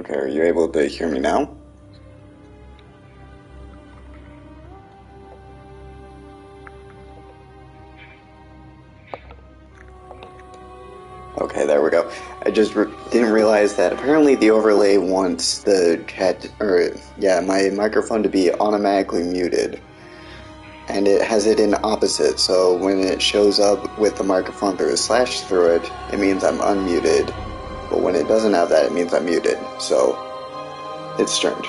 Okay, are you able to hear me now? Okay, there we go. I just didn't realize that apparently the overlay wants the chat, or yeah, my microphone to be automatically muted. And it has it in opposite, so when it shows up with the microphone through a slash through it, it means I'm unmuted. But when it doesn't have that, it means I'm muted. So, it's strange.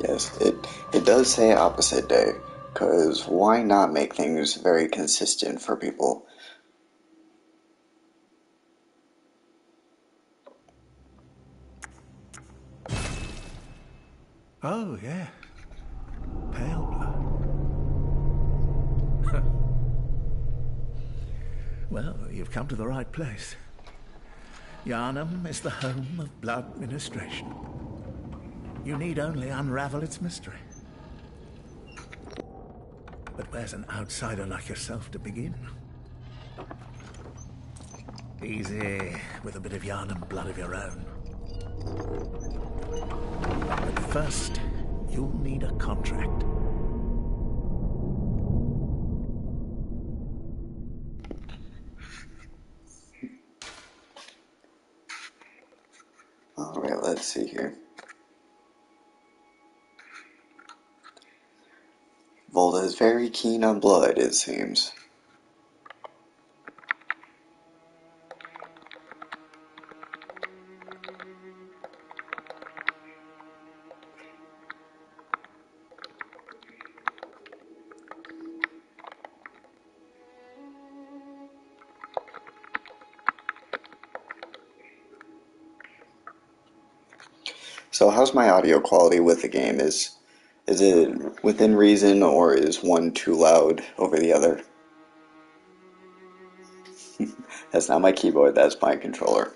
Yes, it does say opposite day, because why not make things very consistent for people? Oh, yeah. Pale blood. Well, you've come to the right place. Yharnam is the home of blood ministration. You need only unravel its mystery. But where's an outsider like yourself to begin? Easy, with a bit of Yharnam blood of your own. But first, you'll need a contract. Alright, let's see here. Volta is very keen on blood, it seems. So how's my audio quality with the game? Is it within reason, or is one too loud over the other? That's not my keyboard, that's my controller.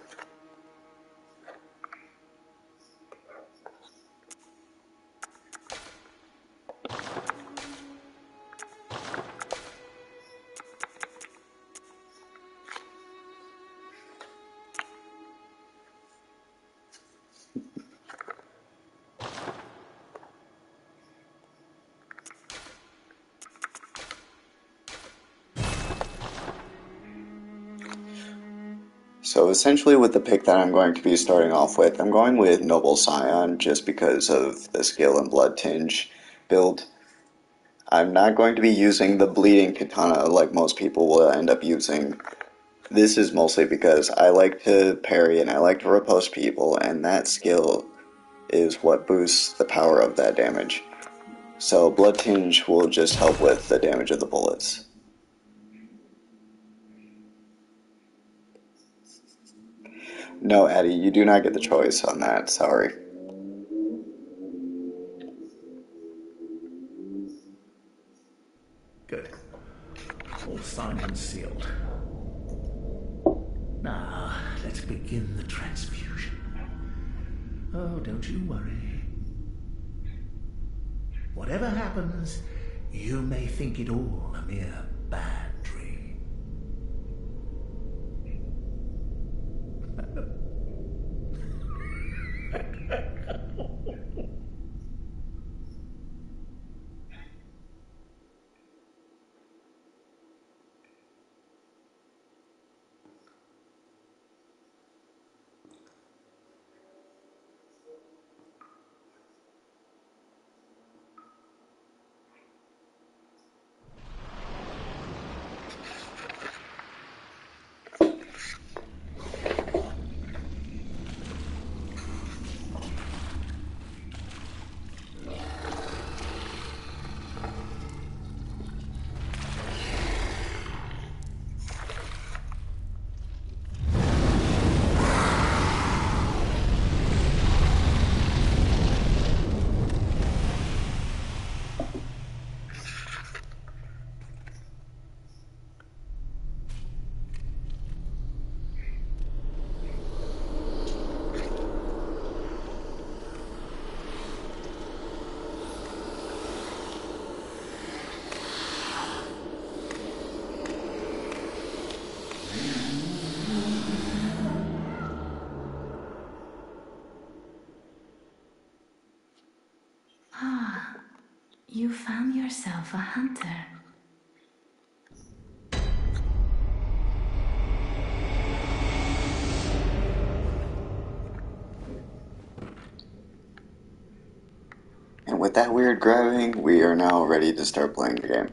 So essentially with the pick that I'm going to be starting off with, I'm going with Noble Scion just because of the skill and blood tinge build. I'm not going to be using the bleeding katana like most people will end up using. This is mostly because I like to parry and I like to riposte people, and that skill is what boosts the power of that damage. So blood tinge will just help with the damage of the bullets. No, Addie, you do not get the choice on that, sorry. Good. All signed and sealed. Now, let's begin the transfusion. Oh, don't you worry. Whatever happens, you may think it all a mere bad dream. found yourself a hunter. And with that weird grabbing, we are now ready to start playing the game.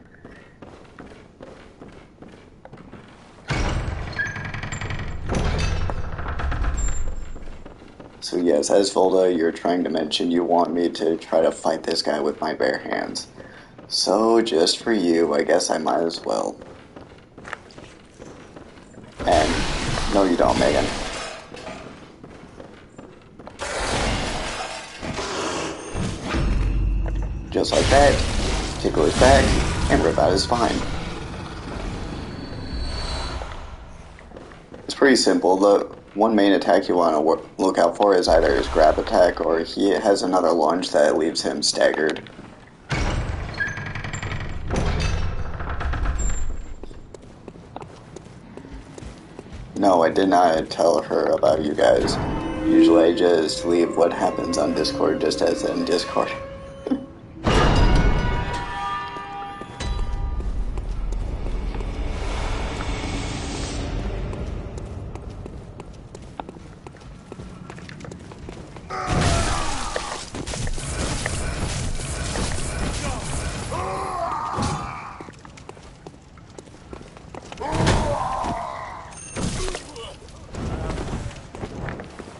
So yes, as Volda, you're trying to mention you want me to try to fight this guy with my bare hands. So just for you, I guess I might as well. And no you don't, Megan. Just like that, tickle his back, and rip out his spine. It's pretty simple. The one main attack you want to look out for is either his grab attack or he has another lunge that leaves him staggered. No, I did not tell her about you guys. Usually I just leave what happens on Discord just as in Discord.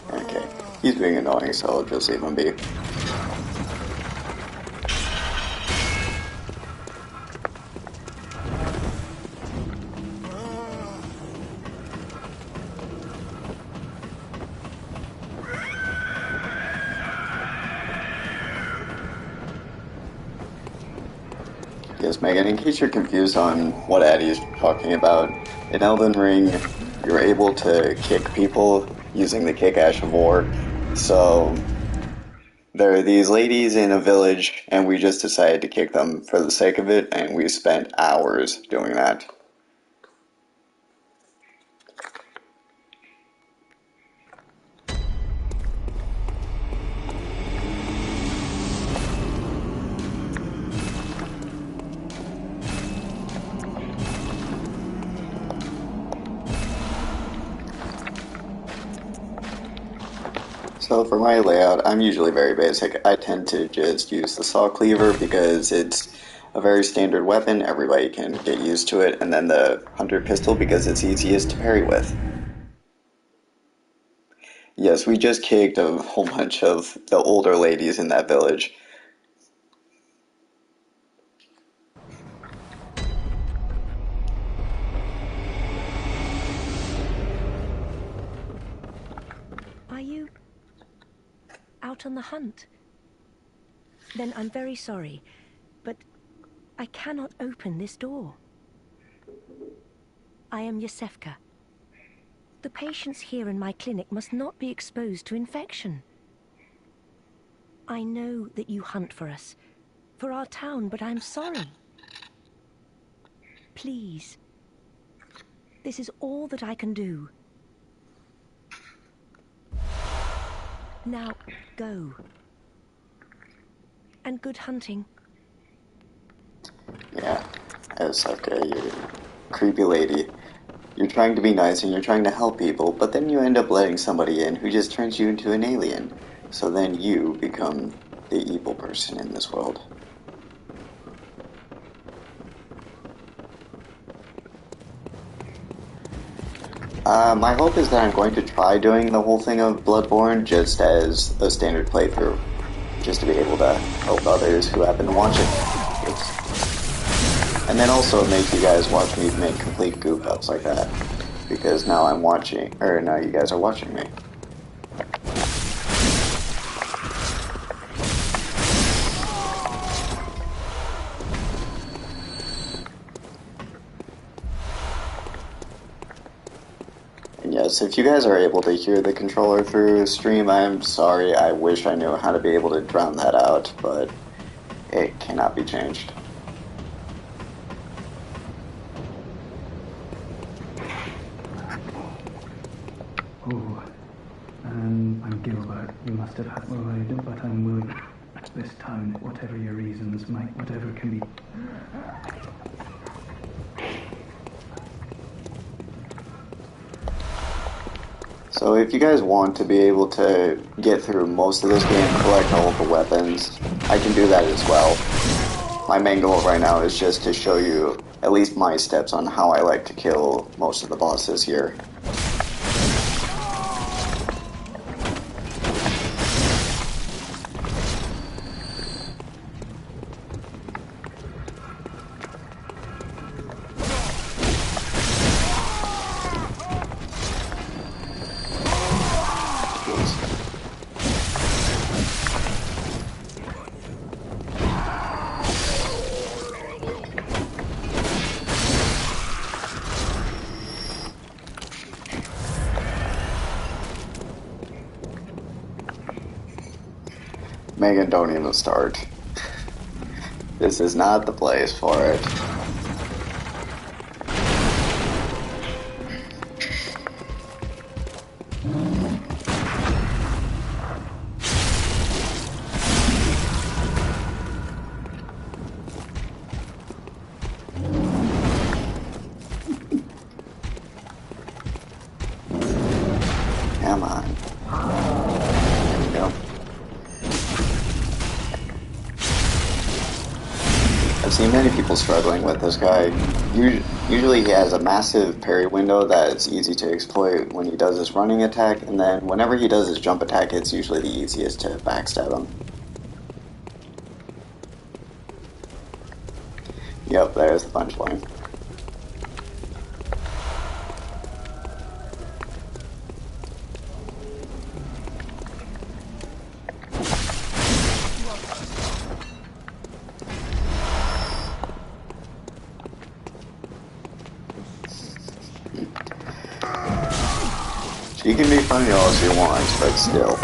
Okay, he's being annoying, so I'll just leave him be. Yes, Megan, in case you're confused on what Addie's talking about, in Elden Ring, you're able to kick people using the kick Ash of War. So, there are these ladies in a village, and we just decided to kick them for the sake of it, and we spent hours doing that. So for my layout, I'm usually very basic. I tend to just use the saw cleaver because it's a very standard weapon, everybody can get used to it, and then the hunter pistol because it's easiest to parry with. Yes, we just kicked a whole bunch of the older ladies in that village. Are you out on the hunt? Then I'm very sorry, but I cannot open this door. I am Yosefka. The patients here in my clinic must not be exposed to infection. I know that you hunt for us, for our town, but I'm sorry. Please. This is all that I can do. Now, go. And good hunting. Yeah, it's okay, you creepy lady. You're trying to be nice and you're trying to help people, but then you end up letting somebody in who just turns you into an alien. So then you become the evil person in this world. My hope is that I'm going to try doing the whole thing of Bloodborne just as a standard playthrough, just to be able to help others who happen to watch it. And then also make you guys watch me make complete goof ups like that, because now I'm watching, or now you guys are watching me. Yes, if you guys are able to hear the controller through stream, I'm sorry. I wish I knew how to be able to drown that out, but it cannot be changed. Oh, I'm Gilbert. You must have had my rider, but I'm willing. this town, whatever your reasons, might whatever can be. So if you guys want to be able to get through most of this game and collect all of the weapons, I can do that as well. My main goal right now is just to show you at least my steps on how I like to kill most of the bosses here. Megan, don't even start. This is not the place for it. Come on. There we go. I've seen many people struggling with this guy. Usually he has a massive parry window that's easy to exploit when he does his running attack, and then whenever he does his jump attack, it's usually the easiest to backstab him. Yep, there's the punchline. She can be funny all she wants, but still.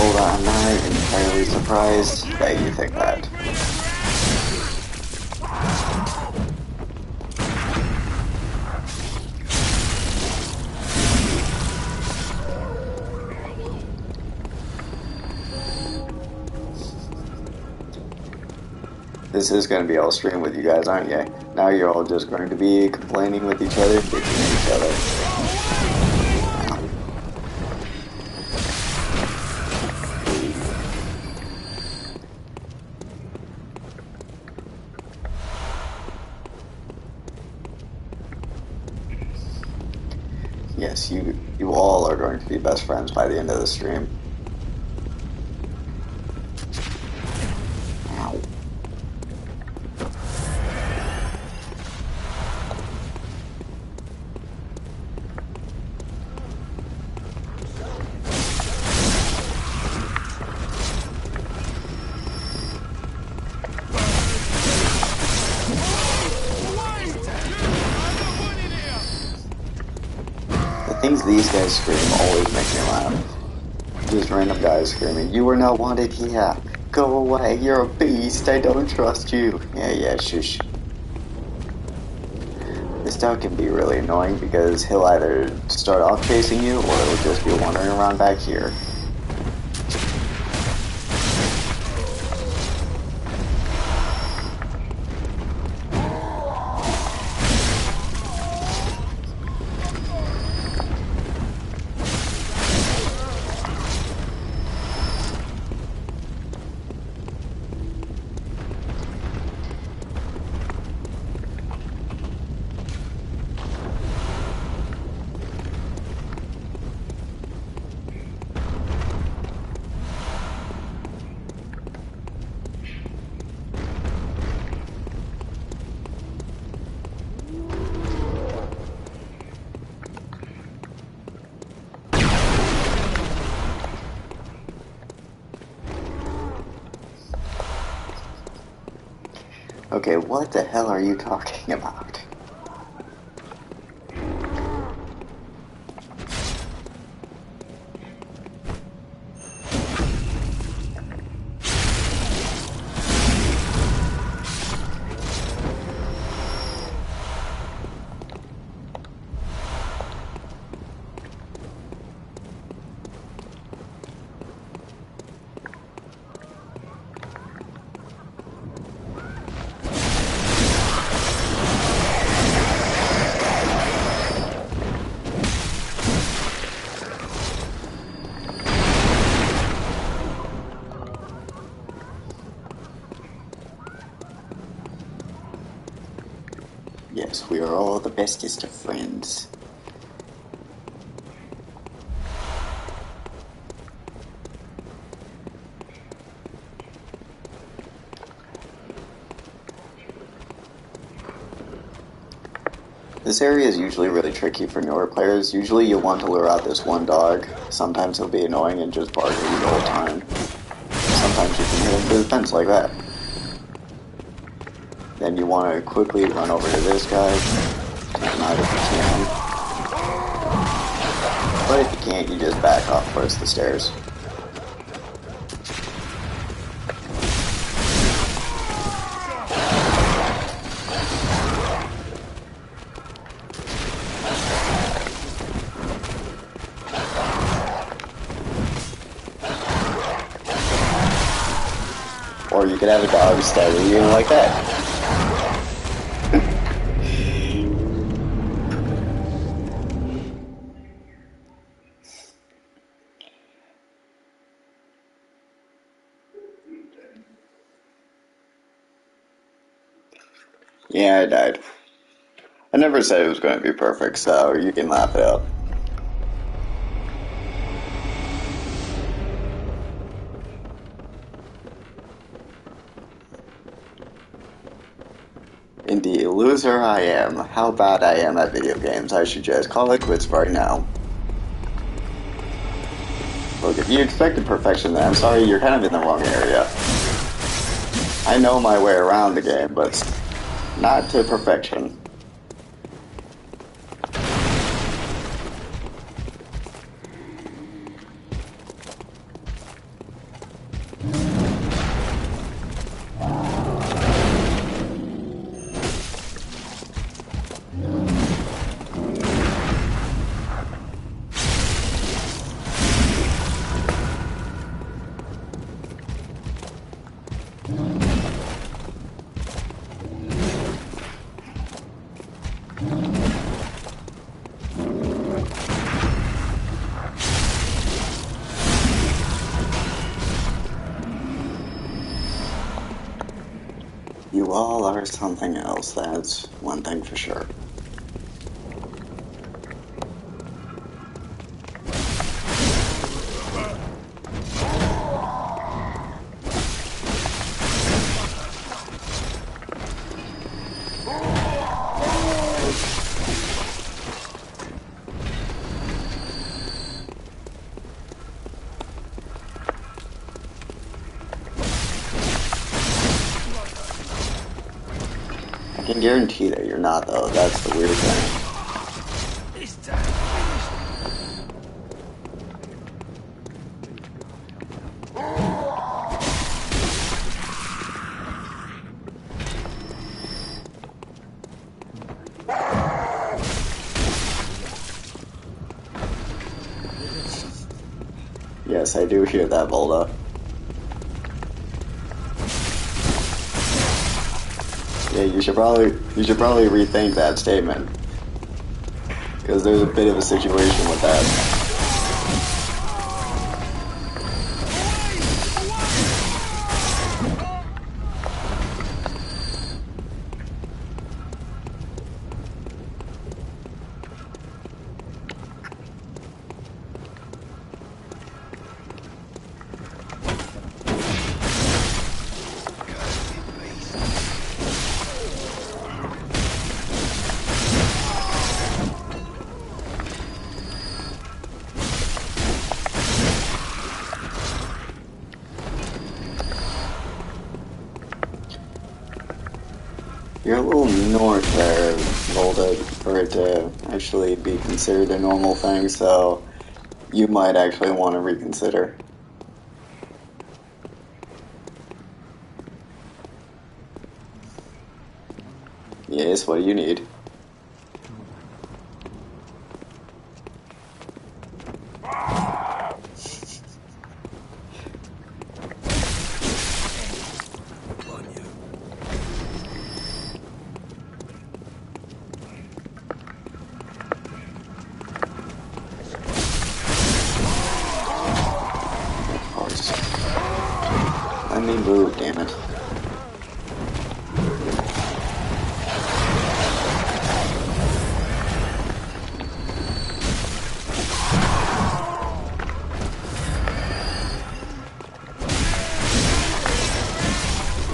Hold on, I'm not entirely surprised that you think that. This is going to be all stream with you guys, aren't you? Now you're all just going to be complaining with each other, bitching at each other. Yes, you all are going to be best friends by the end of the stream. Ow. Things these guys scream always make me laugh. Just random guys screaming, "You are not wanted here. Go away, you're a beast, I don't trust you." Yeah, shush. This dog can be really annoying because he'll either start off chasing you or he'll just be wandering around back here. Okay, what the hell are you talking about? Yes, we are all the bestest of friends. This area is usually really tricky for newer players. Usually you want to lure out this one dog. Sometimes he'll be annoying and just bark at you the whole time. Sometimes you can hit him through the fence like that. Then you want to quickly run over to this guy. Take him out if you can. But if you can't, you just back off towards the stairs. Or you could have a dog stagger you like that. Yeah, I died. I never said it was going to be perfect, so you can laugh it out. Indeed, loser I am. How bad I am at video games. I should just call it quits right now. Look, if you expected perfection, then I'm sorry, you're kind of in the wrong area. I know my way around the game, but not to perfection. You all are something else, that's one thing for sure. I can guarantee that you're not, though. That's the weird thing. Yes, I do hear that, Volda. Yeah, you should probably rethink that statement. Because there's a bit of a situation with that. You're a little north there, Volta, for it to actually be considered a normal thing, so you might actually want to reconsider. Yes, what do you need? Of course. Let me move, damn it.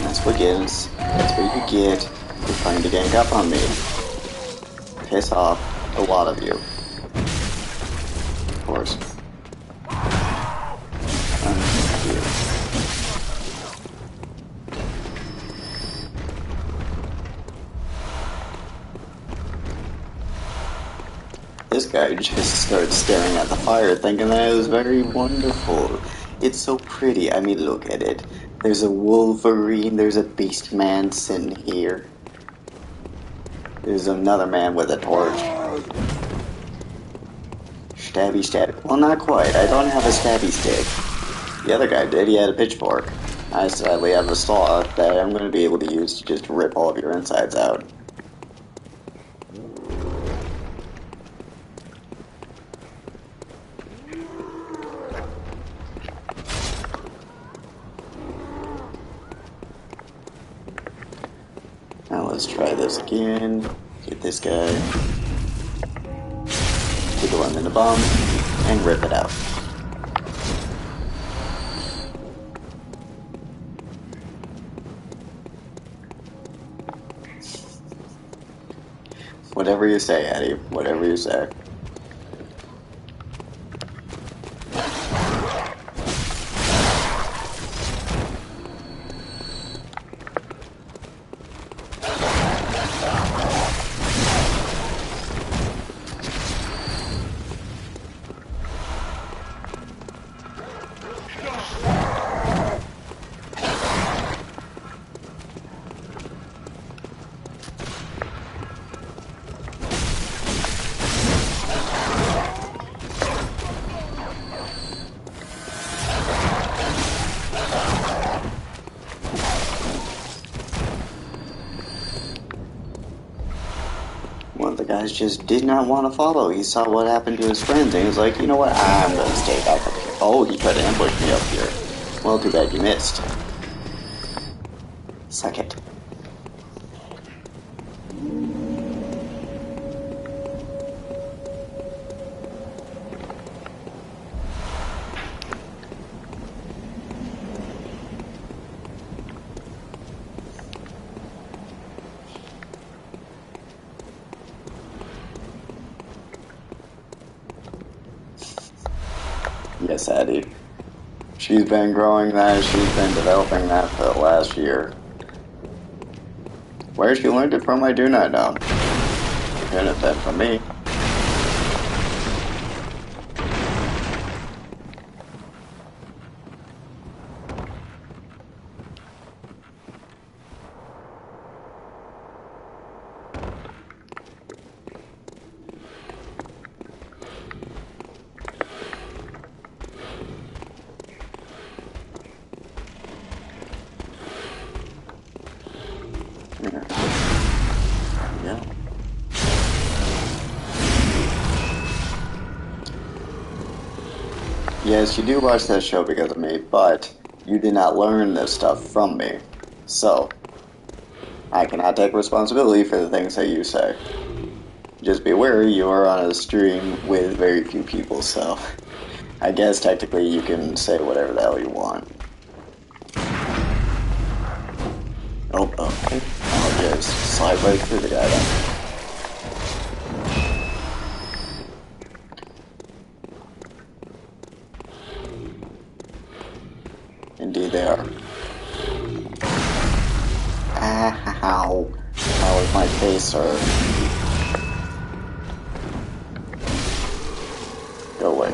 That's what you get for trying to gang up on me. Piss off a lot of you. Of course. You. This guy just started staring at the fire thinking that it was very wonderful. It's so pretty. I mean, look at it. There's a Wolverine, there's a Beast Man sitting here. There's another man with a torch. Stabby stab. Well, not quite. I don't have a stabby stick. The other guy did. He had a pitchfork. I sadly have a saw that I'm going to be able to use to just rip all of your insides out. Now let's try this again. Get this guy. Tickle him in the bum and rip it out. Whatever you say, Eddie. Whatever you say. One of the guys just did not want to follow. He saw what happened to his friends, and he was like, you know what, I'm going to stay back up here. Oh, he tried to ambush me up here. Well, too bad you missed. Suck it. Yes, Addie. She's been growing that, she's been developing that for the last year. Where she learned it from, I do not know. It couldn't have been from me. Yeah. Yes, you do watch that show because of me, but you did not learn this stuff from me. So, I cannot take responsibility for the things that you say. Just be aware you are on a stream with very few people, so I guess technically you can say whatever the hell you want. Oh, okay. I'll just slide right through the guy then. Indeed they are. Ow. my face, sir. Go away.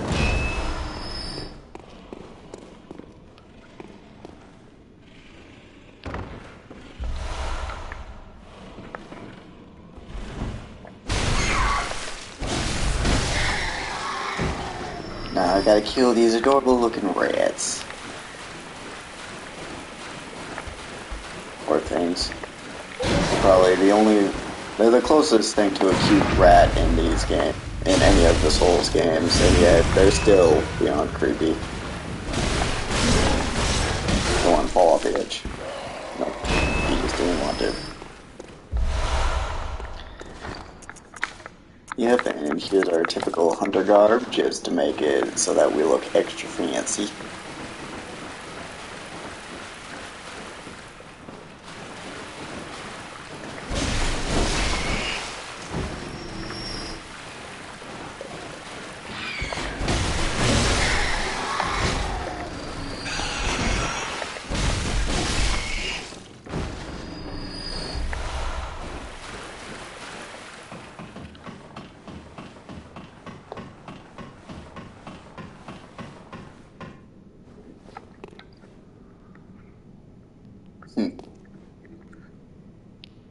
Now I gotta kill these adorable looking rats. Or things. Probably they're the closest thing to a cute rat in these games, in any of the Souls games, and yet they're still beyond creepy. Don't want to fall off the edge. Nope, he just didn't want to. Yep, and here's our typical hunter garb, just to make it so that we look extra fancy.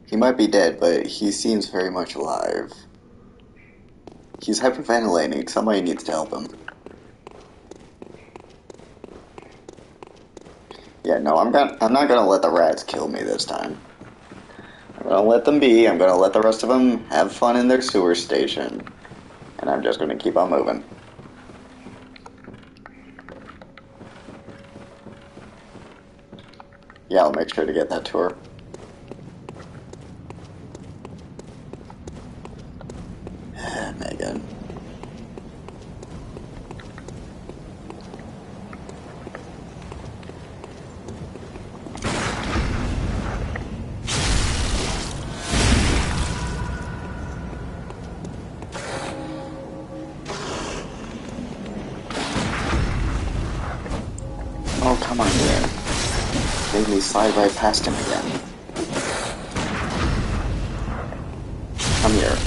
He might be dead, but he seems very much alive. He's hyperventilating. Somebody needs to help him. Yeah, no, I'm not gonna let the rats kill me this time. I'm gonna let them be. I'm gonna let the rest of them have fun in their sewer station, and I'm just gonna keep on moving. Yeah, I'll make sure to get that tour. Megan. Oh, come on, man. Made me slide right past him again. Come here.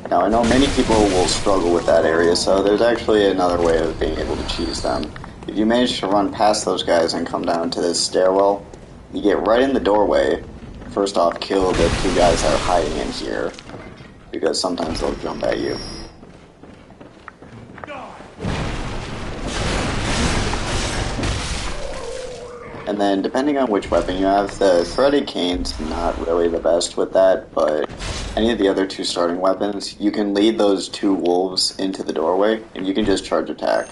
Now, I know many people will struggle with that area, so there's actually another way of being able to cheese them. If you manage to run past those guys and come down to this stairwell, you get right in the doorway. First off, kill the two guys that are hiding in here, because sometimes they'll jump at you. And then, depending on which weapon you have, the threaded cane's not really the best with that, but any of the other two starting weapons, you can lead those two wolves into the doorway, and you can just charge attack.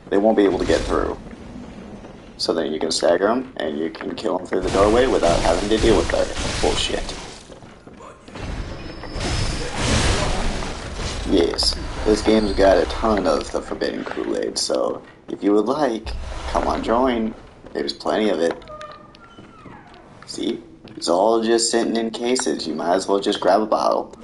They won't be able to get through. So then you can stagger them, and you can kill them through the doorway without having to deal with their bullshit. Yes, this game's got a ton of the Forbidden Kool-Aid, so if you would like, come on join. There's plenty of it. See? It's all just sitting in cases. You might as well just grab a bottle.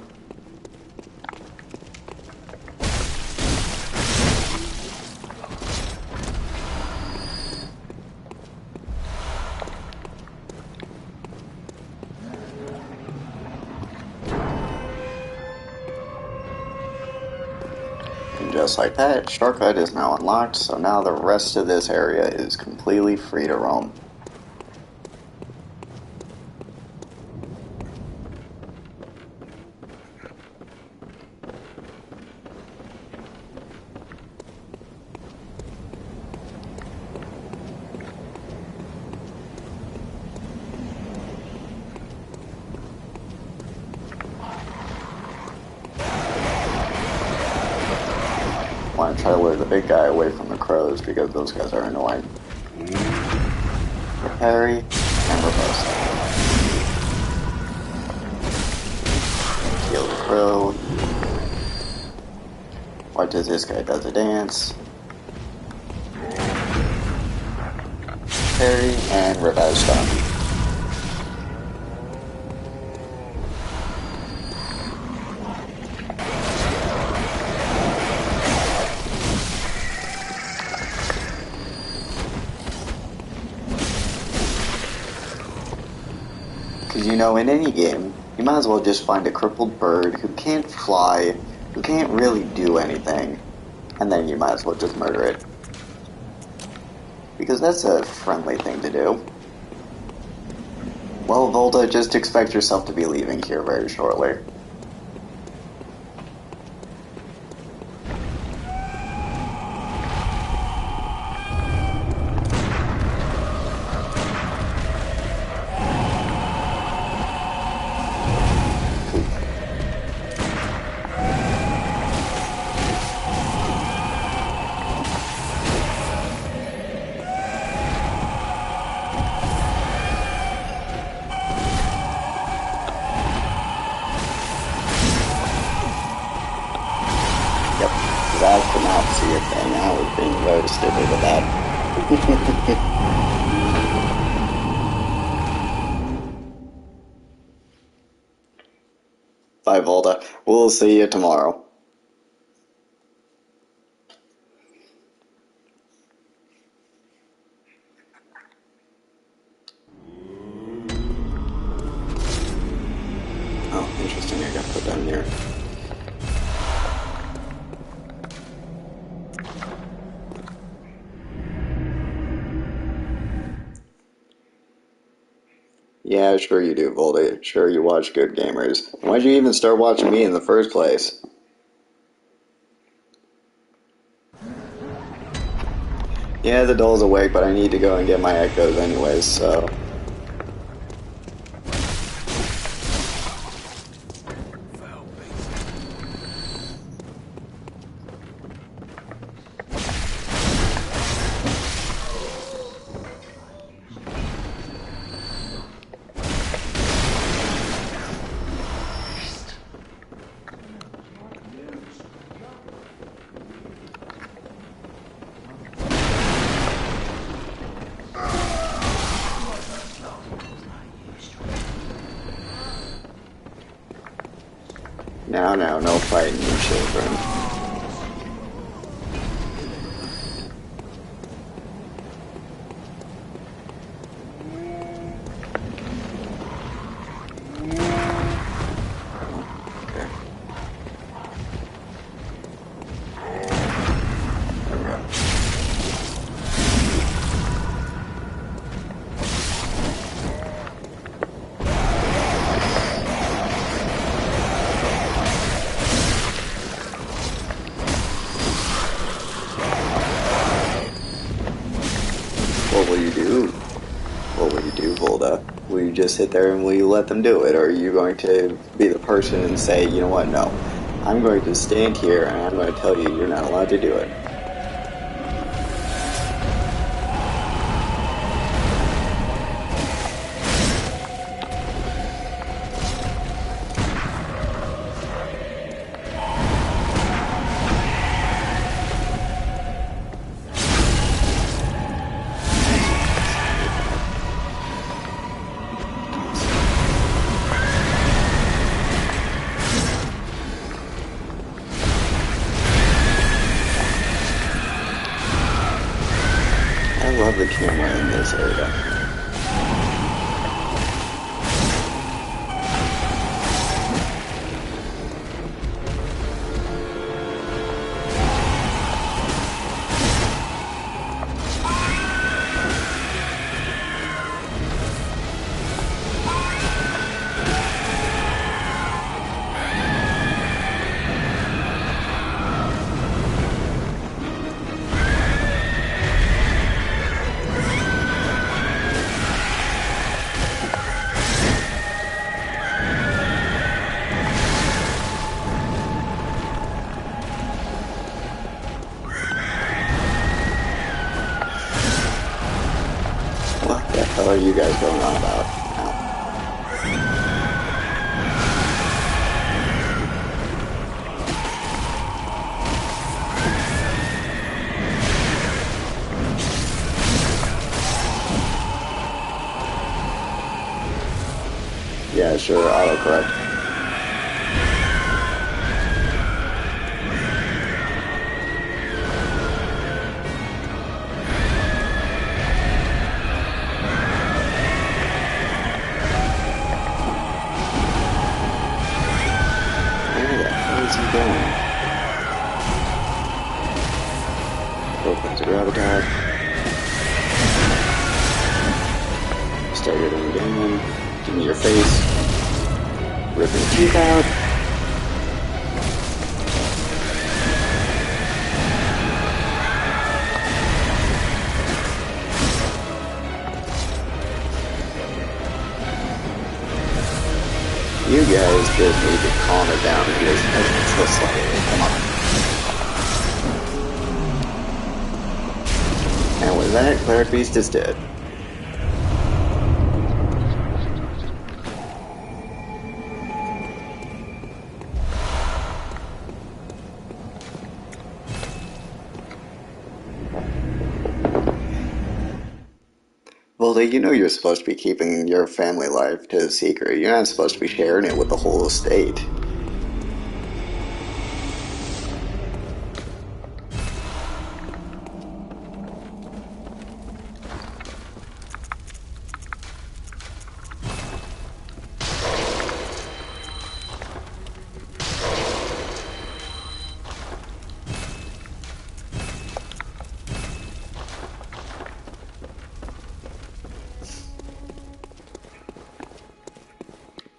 And just like that, shortcut is now unlocked, so now the rest of this area is completely free to roam. Want to try to lure the big guy away from the crows because those guys are annoying. Parry and reverse. throw. What does this guy does a dance? Parry and rip out stun. Because you know, in any game, you might as well just find a crippled bird who can't fly, who can't really do anything, and then you might as well just murder it. Because that's a friendly thing to do. Well, Volta, just expect yourself to be leaving here very shortly. I could not see a thing. I was being very stupid with that. Bye, Volta. We'll see you tomorrow. Oh, interesting. I got put down here. Yeah, sure you do, Volta. Sure you watch good gamers. Why'd you even start watching me in the first place? Yeah, the doll's awake, but I need to go and get my echoes anyways, so... Now, no fighting, you children. What will you do? What will you do, Volta? Will you just sit there and will you let them do it? Or are you going to be the person and say, you know what, no. I'm going to stand here and I'm going to tell you you're not allowed to do it. I love the camera in this area. What the hell are you guys going on about? Ow. Yeah, sure, autocorrect. Where the hell is he going? Opens a graviton. Start hitting again. Give me your face. Ripping teeth out. You guys just need to calm it down because it's so slightly. Come on. And with that, Cleric Beast is dead. Well, you know you're supposed to be keeping your family life to a secret. You're not supposed to be sharing it with the whole estate.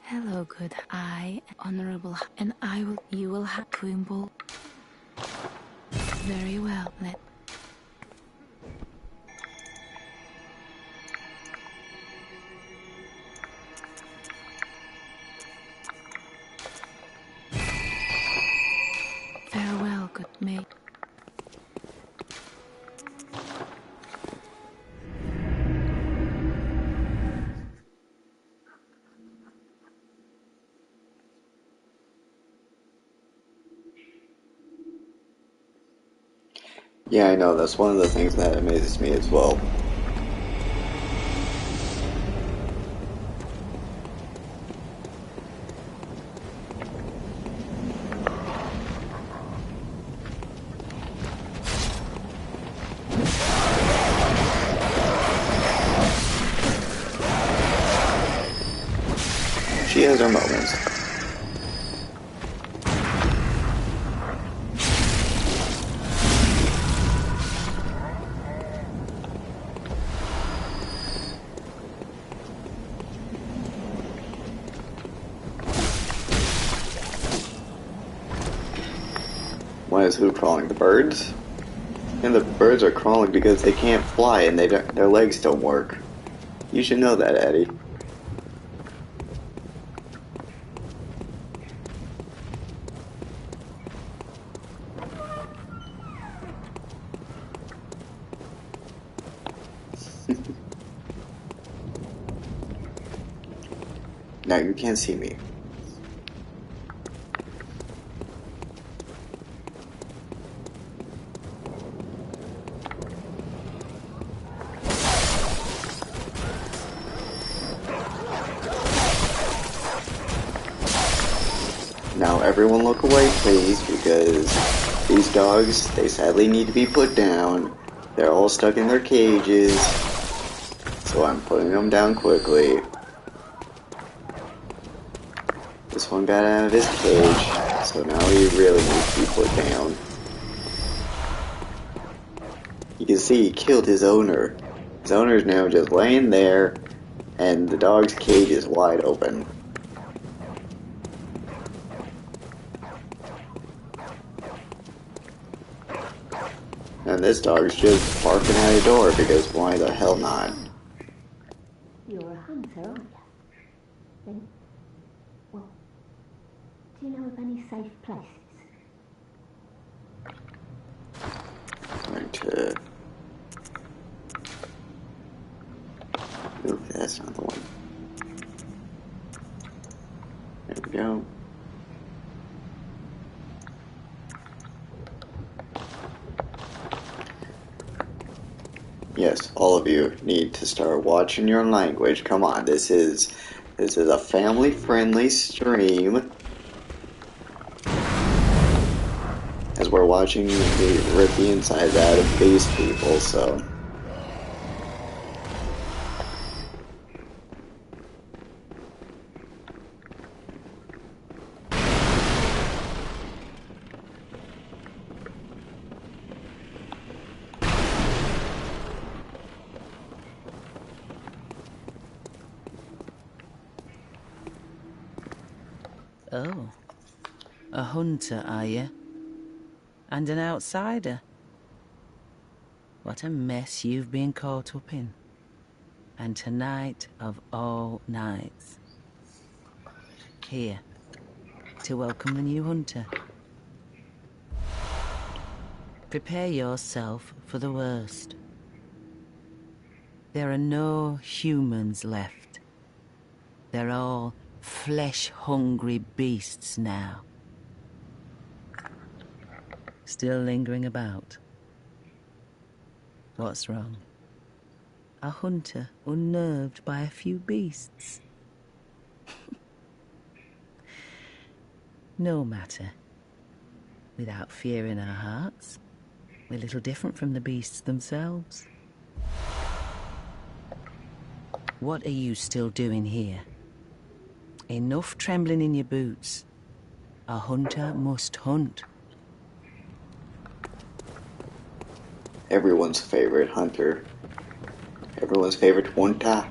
Hello, good. I, honorable, and you will have Quimble. Very well, let. Farewell, good mate. Yeah, I know, that's one of the things that amazes me as well. She has her moments. Why is who crawling? The birds? And the birds are crawling because they can't fly and their legs don't work. You should know that, Eddie. Now you can't see me. Now everyone look away, please, because these dogs, they sadly need to be put down. They're all stuck in their cages, so I'm putting them down quickly. This one got out of his cage, so now he really needs to be put down. You can see he killed his owner. His owner's now just laying there, and the dog's cage is wide open. And this dog's just barking at a door because why the hell not? You're a hunter, aren't you? Then, well, do you know of any safe places? Going to... Ooh, that's not the one. There we go. Yes, all of you need to start watching your language. Come on, this is This is a family-friendly stream. As we're watching me rip the insides out of beast people, so... Oh, a hunter, are you? And an outsider? What a mess you've been caught up in. And tonight of all nights. Here, to welcome the new hunter. Prepare yourself for the worst. There are no humans left. They're all flesh-hungry beasts now. Still lingering about. What's wrong? A hunter unnerved by a few beasts? No matter. Without fear in our hearts, we're little different from the beasts themselves. What are you still doing here? Enough trembling in your boots. A hunter must hunt. Everyone's favorite hunter. Everyone's favorite hunter.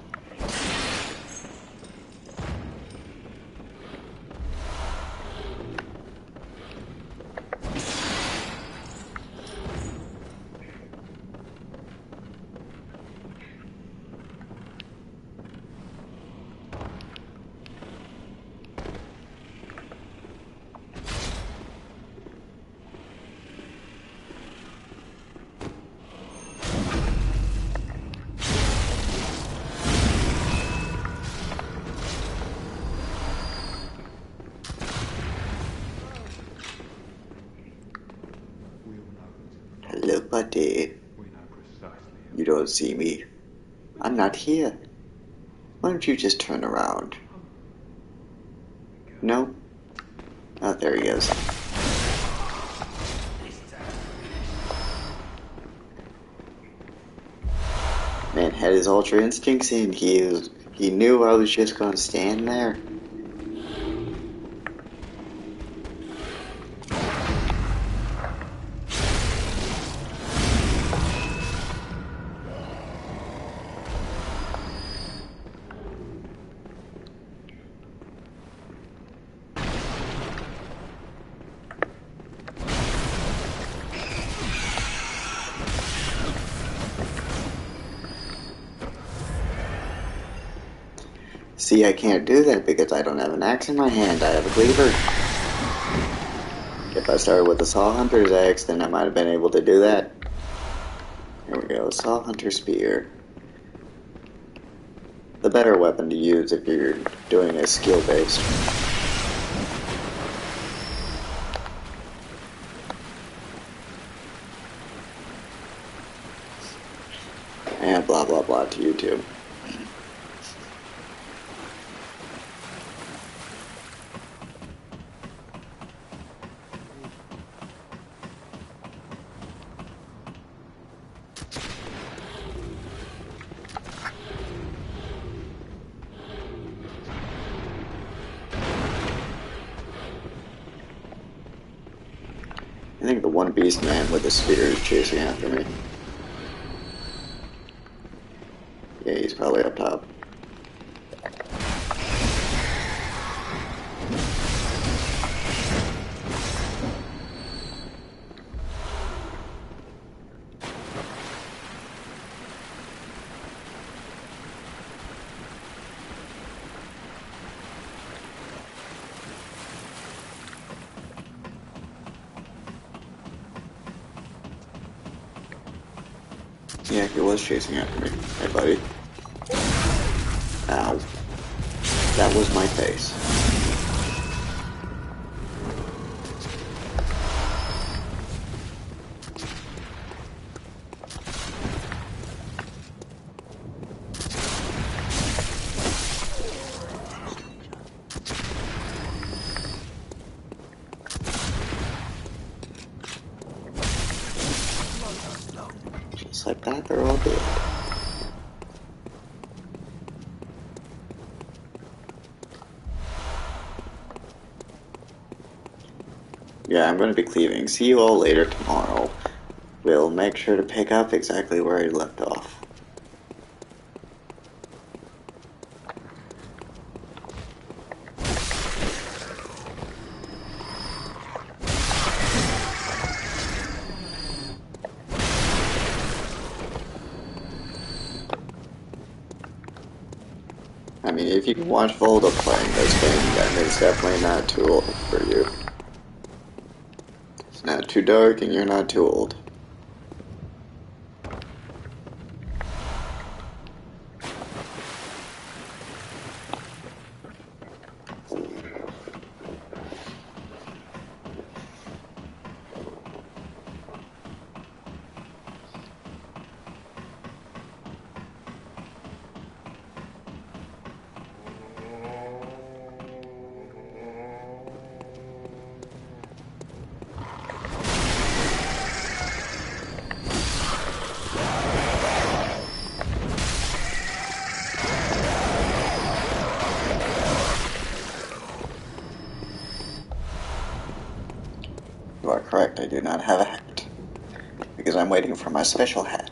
Hello, buddy. You don't see me. I'm not here. Why don't you just turn around? No? Oh, there he is. Man had his ultra instincts in. He knew I was just gonna stand there. See, I can't do that because I don't have an axe in my hand. I have a cleaver. If I started with the Saw Hunter's axe, then I might have been able to do that. Here we go, Saw Hunter Spear. The better weapon to use if you're doing a skill-based. And blah blah blah to YouTube. I think the one beast man with the spear is chasing after me. Yeah, he's probably up top. Yeah, he was chasing after me. Hey, buddy. Ow. That was my face. Like that, they're all dead. Yeah, I'm going to be cleaving. See you all later tomorrow. We'll make sure to pick up exactly where I left off. I mean, if you can watch Volda playing this game, then it's definitely not too old for you. It's not too dark and you're not too old. You are correct, I do not have a hat. Because I'm waiting for my special hat.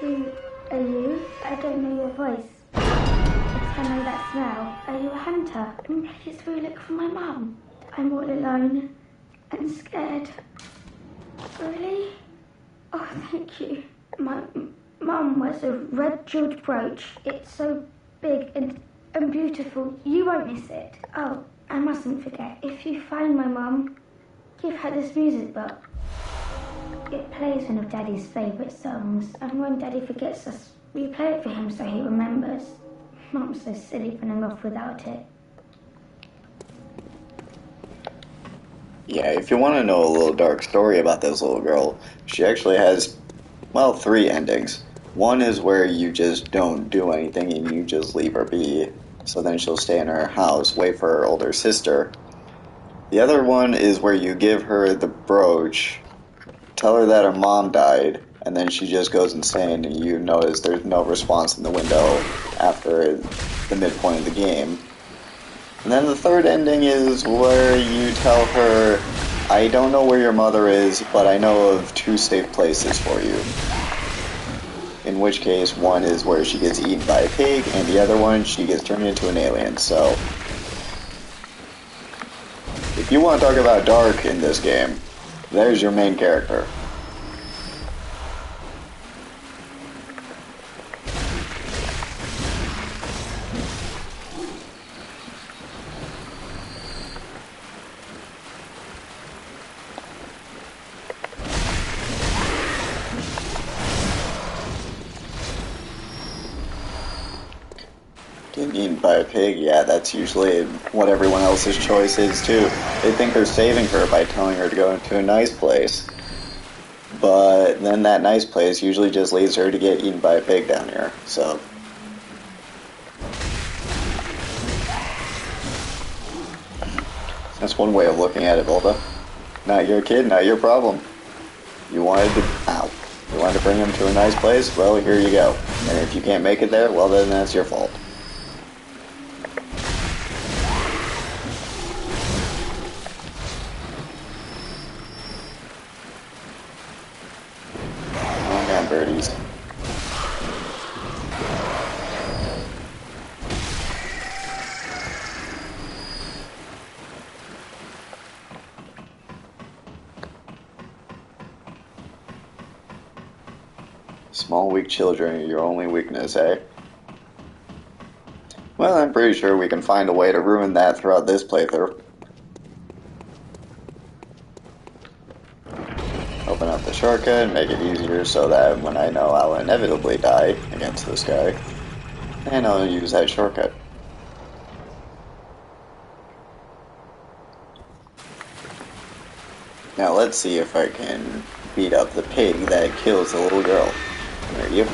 Who are you? I don't know your voice. I know that smell. Are you a hunter? Please will you look for my mum? I'm all alone and scared. Really? Oh, thank you. My mum wears a red jeweled brooch. It's so big and beautiful. You won't miss it. Oh, I mustn't forget. If you find my mum, give her this music book. It plays one of Daddy's favourite songs, and when Daddy forgets us, we play it for him so he remembers. Mum's so silly running off without it. Yeah, if you want to know a little dark story about this little girl, she actually has, well, 3 endings. One is where you just don't do anything and you just leave her be, so then she'll stay in her house, wait for her older sister. The other one is where you give her the brooch, tell her that her mom died, and then she just goes insane and you notice there's no response in the window after the midpoint of the game. And then the third ending is where you tell her, I don't know where your mother is, but I know of 2 safe places for you. In which case, one is where she gets eaten by a pig, and the other one, she gets turned into an alien, so... If you want to talk about dark in this game, there's your main character. Getting eaten by a pig, yeah, that's usually what everyone else's choice is too. They think they're saving her by telling her to go into a nice place. But then that nice place usually just leads her to get eaten by a pig down here, so... That's one way of looking at it, Volda. Not your kid, not your problem. You wanted to bring him to a nice place? Well, here you go. And if you can't make it there, well then that's your fault. Oh man, birdies. Small, weak children are your only weakness, eh? Well, I'm pretty sure we can find a way to ruin that throughout this playthrough. Open up. up the shortcut and make it easier so that when I know I'll inevitably die against this guy, then I'll use that shortcut. Now let's see if I can beat up the pig that kills the little girl. Where are you?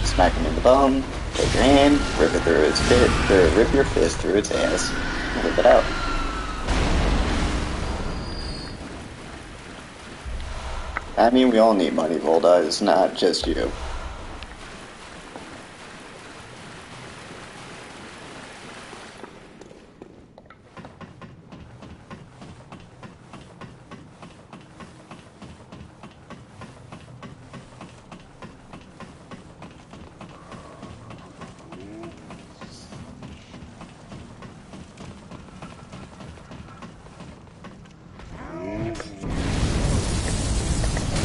Smack him in the bum, take your hand, rip it through its fist, or rip your fist through its ass, and whip it out. I mean, we all need money, Volda, it's not just you.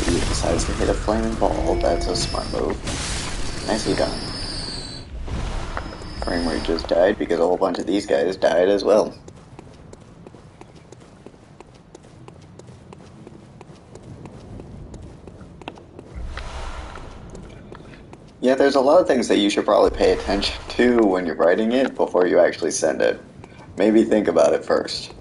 He decides to hit a flaming ball. That's a smart move. Nicely done. Frame rate just died because a whole bunch of these guys died as well. Yeah, there's a lot of things that you should probably pay attention to when you're writing it before you actually send it. Maybe think about it first.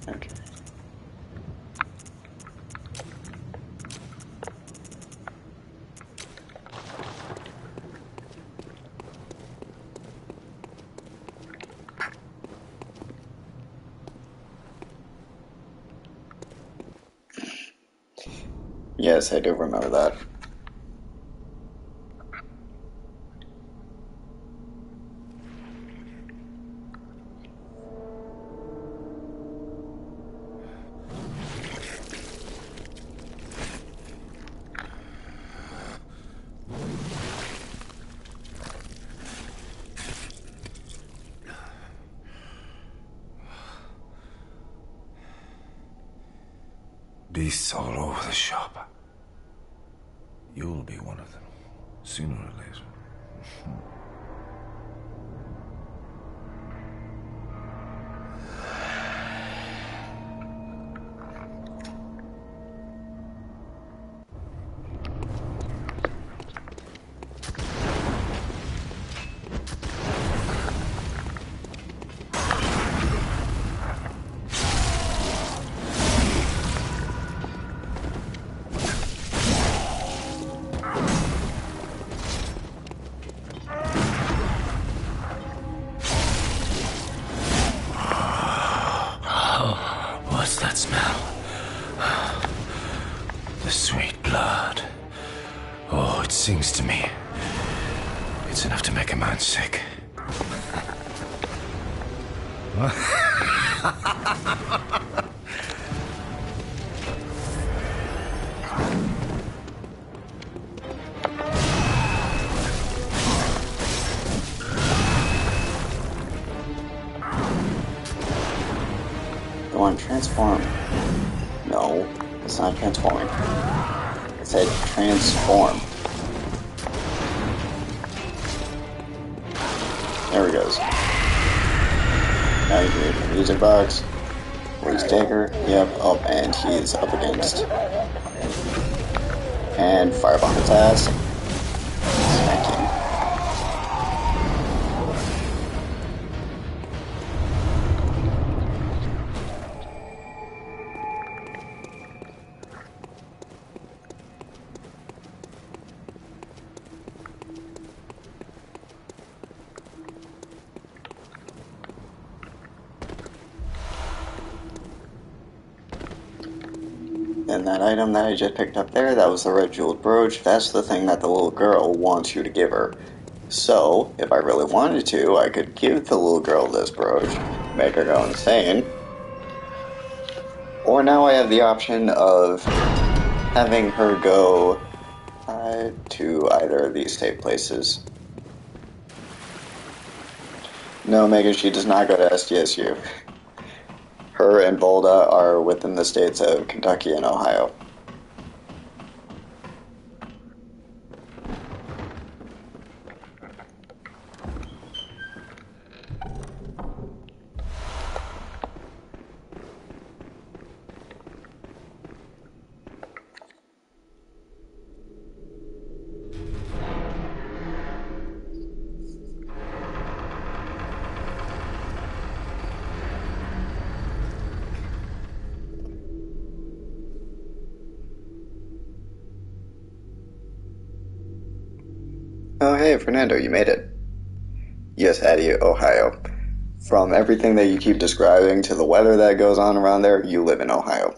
Okay. Yes, I do remember that. Beasts all over the shop. You'll be one of them, sooner or later. What's that smell? The sweet blood. Oh, it sings to me. It's enough to make a man sick. Go on, transform. No, it's not transforming. It said transform. There he goes. Now you can read the music box. Where's Dagger? Yep, up, and he's up against. And firebomb his ass. Smack him. And that item that I just picked up there, that was the red jeweled brooch. That's the thing that the little girl wants you to give her. So, if I really wanted to, I could give the little girl this brooch, make her go insane. Or now I have the option of having her go to either of these safe places. No, Megan, she does not go to SDSU. Her and Volda are within the states of Kentucky and Ohio. Oh, hey, Fernando, you made it. Yes, Addie, Ohio. From everything that you keep describing to the weather that goes on around there, you live in Ohio.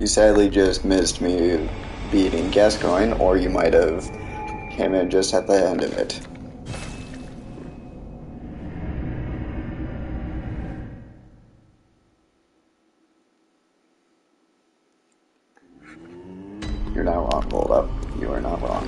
You sadly just missed me beating Gascoigne, or you might have came in just at the end of it. You're not wrong, Volda. You are not wrong.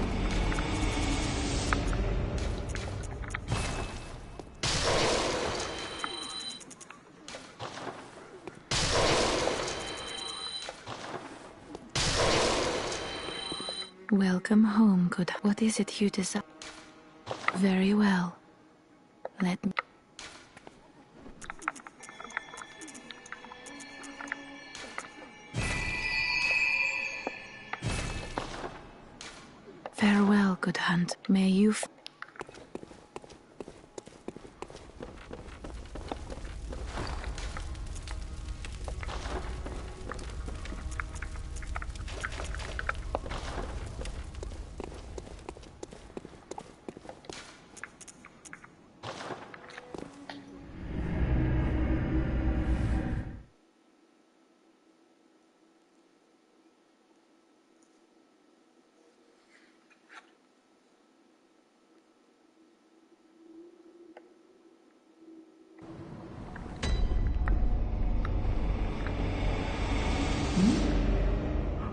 Welcome home, good. What is it you desire? Very well. Let me. Farewell, good hunt. May you.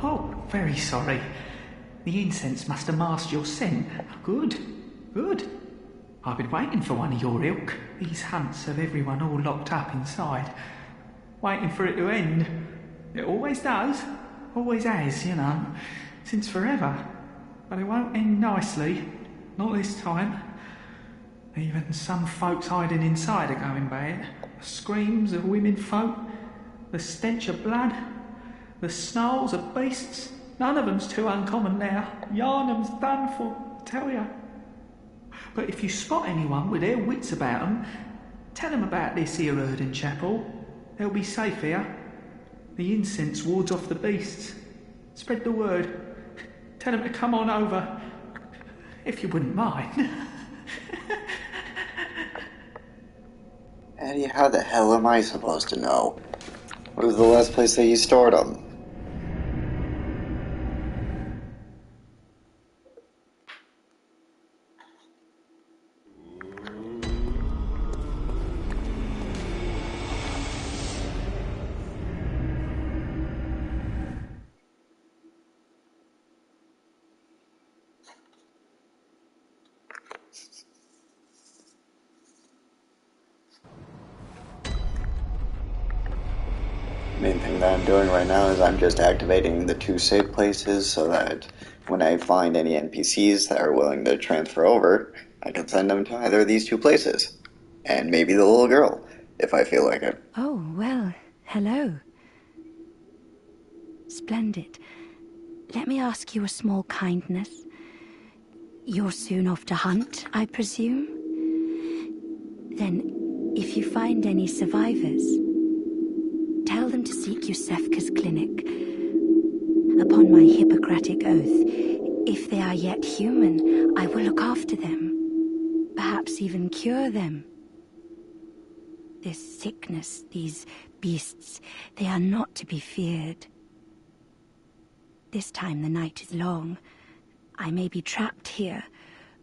Oh, very sorry. The incense must have masked your scent. Good, good. I've been waiting for one of your ilk. These hunts have everyone all locked up inside. Waiting for it to end. It always does. Always has, you know. Since forever. But it won't end nicely. Not this time. Even some folks hiding inside are going bad. The screams of women folk. The stench of blood. The snarls of beasts. None of them's too uncommon now. Yharnam's done for, I tell ya. But if you spot anyone with their wits about them, tell them about this here Erden Chapel. They'll be safe here. The incense wards off the beasts. Spread the word. Tell them to come on over. If you wouldn't mind. Eddie, how the hell am I supposed to know? What was the last place that you stored them? Main thing that I'm doing right now is I'm just activating the 2 save places so that when I find any NPCs that are willing to transfer over, I can send them to either of these 2 places. And maybe the little girl, if I feel like it. Oh, well, hello. Splendid. Let me ask you a small kindness. You're soon off to hunt, I presume? Then, if you find any survivors, tell them to seek Yusefka's clinic. Upon my Hippocratic oath, If they are yet human, I will look after them. Perhaps even cure them. This sickness, these beasts, they are not to be feared. This time the night is long. I may be trapped here,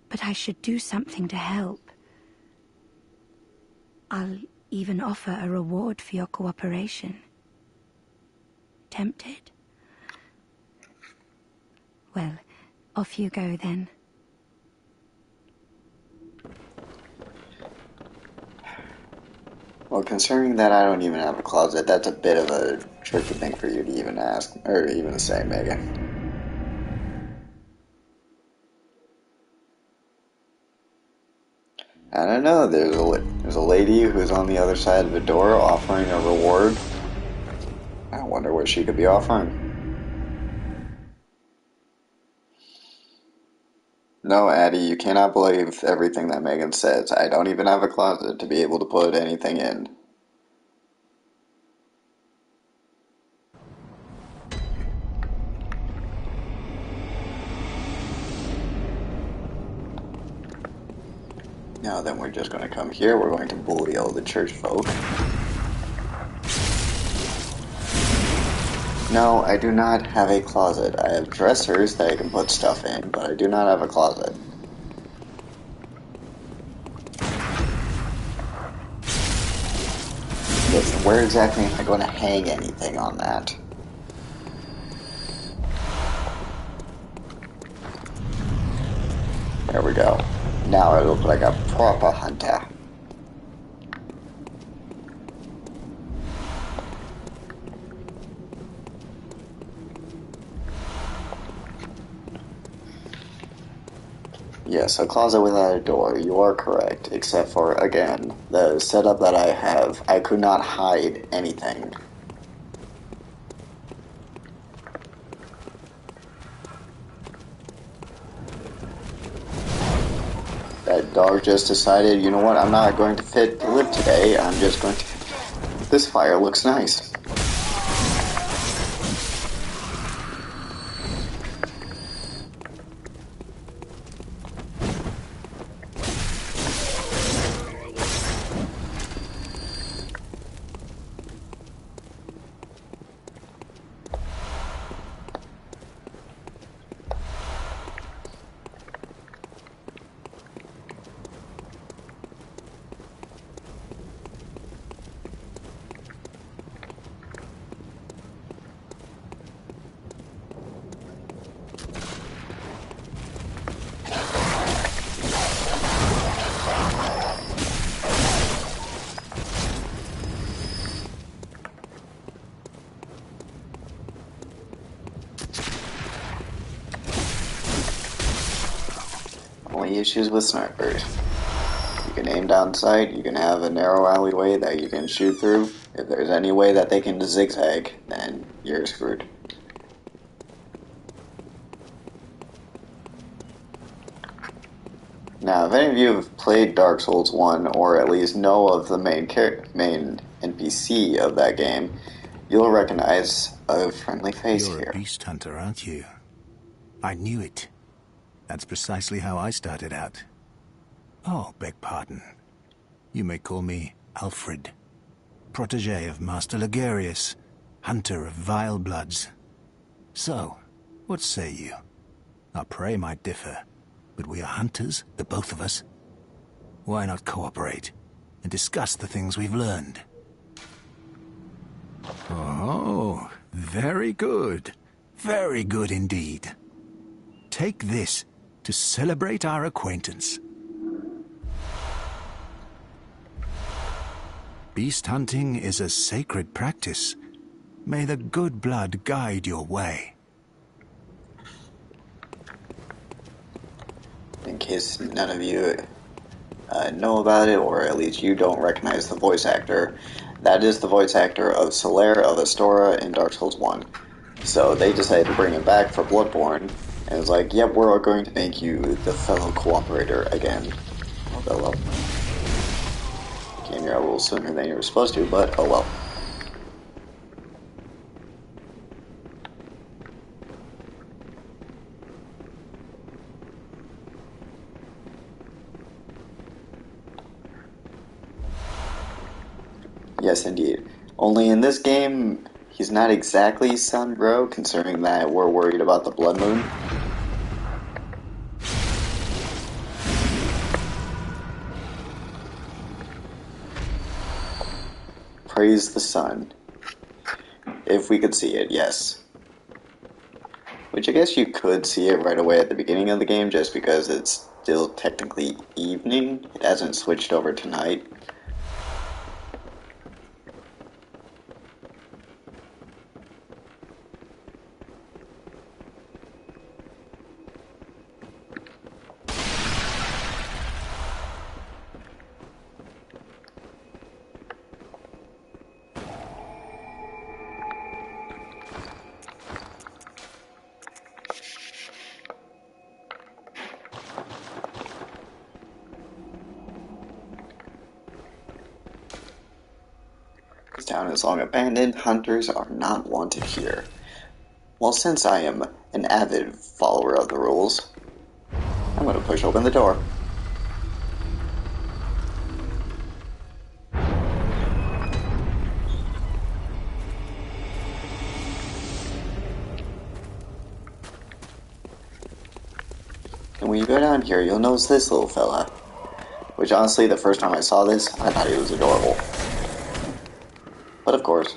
but I should do something to help. I'll even offer a reward for your cooperation. Tempted? Well, off you go then. Well, considering that I don't even have a closet, that's a bit of a tricky thing for you to even ask, or even say, Megan. I don't know, there's a lady who's on the other side of the door offering a reward. I wonder what she could be offering. No, Addie, you cannot believe everything that Megan says. I don't even have a closet to be able to put anything in. Now then, we're just going to come here. We're going to bully all the church folk. No, I do not have a closet. I have dressers that I can put stuff in, but I do not have a closet. Listen, where exactly am I going to hang anything on that? There we go. Now I look like a proper hunter. Yes, a closet without a door, you are correct, except for, again, the setup that I have, I could not hide anything. That dog just decided, you know what, I'm not going to live today, I'm just going to... This fire looks nice. Only issues with snipers. You can aim down sight, you can have a narrow alleyway that you can shoot through. If there's any way that they can zigzag, then you're screwed. Now, if any of you have played Dark Souls 1, or at least know of the main NPC of that game, you'll recognize a friendly face here. You're a beast hunter, aren't you? I knew it. That's precisely how I started out. Oh, beg pardon. You may call me Alfred, protege of Master Ligurius, hunter of vile bloods. So, what say you? Our prey might differ, but we are hunters, the both of us. Why not cooperate and discuss the things we've learned? Oh, very good. Very good indeed. Take this to celebrate our acquaintance. Beast hunting is a sacred practice. May the good blood guide your way. In case none of you know about it, or at least you don't recognize the voice actor, that is the voice actor of Solaire of Astora in Dark Souls 1. So they decided to bring him back for Bloodborne, and it's like, yep, we're going to make you the fellow cooperator again. Oh well. Came here a little sooner than you were supposed to, but oh well. Yes, indeed. Only in this game, he's not exactly Sun Bro, considering that we're worried about the Blood Moon. Praise the sun. If we could see it, yes. Which I guess you could see it right away at the beginning of the game, just because it's still technically evening. It hasn't switched over to night. This town is long abandoned. Hunters are not wanted here. Well, since I am an avid follower of the rules, I'm going to push open the door. And when you go down here, you'll notice this little fella. Which honestly, the first time I saw this, I thought he was adorable. But of course,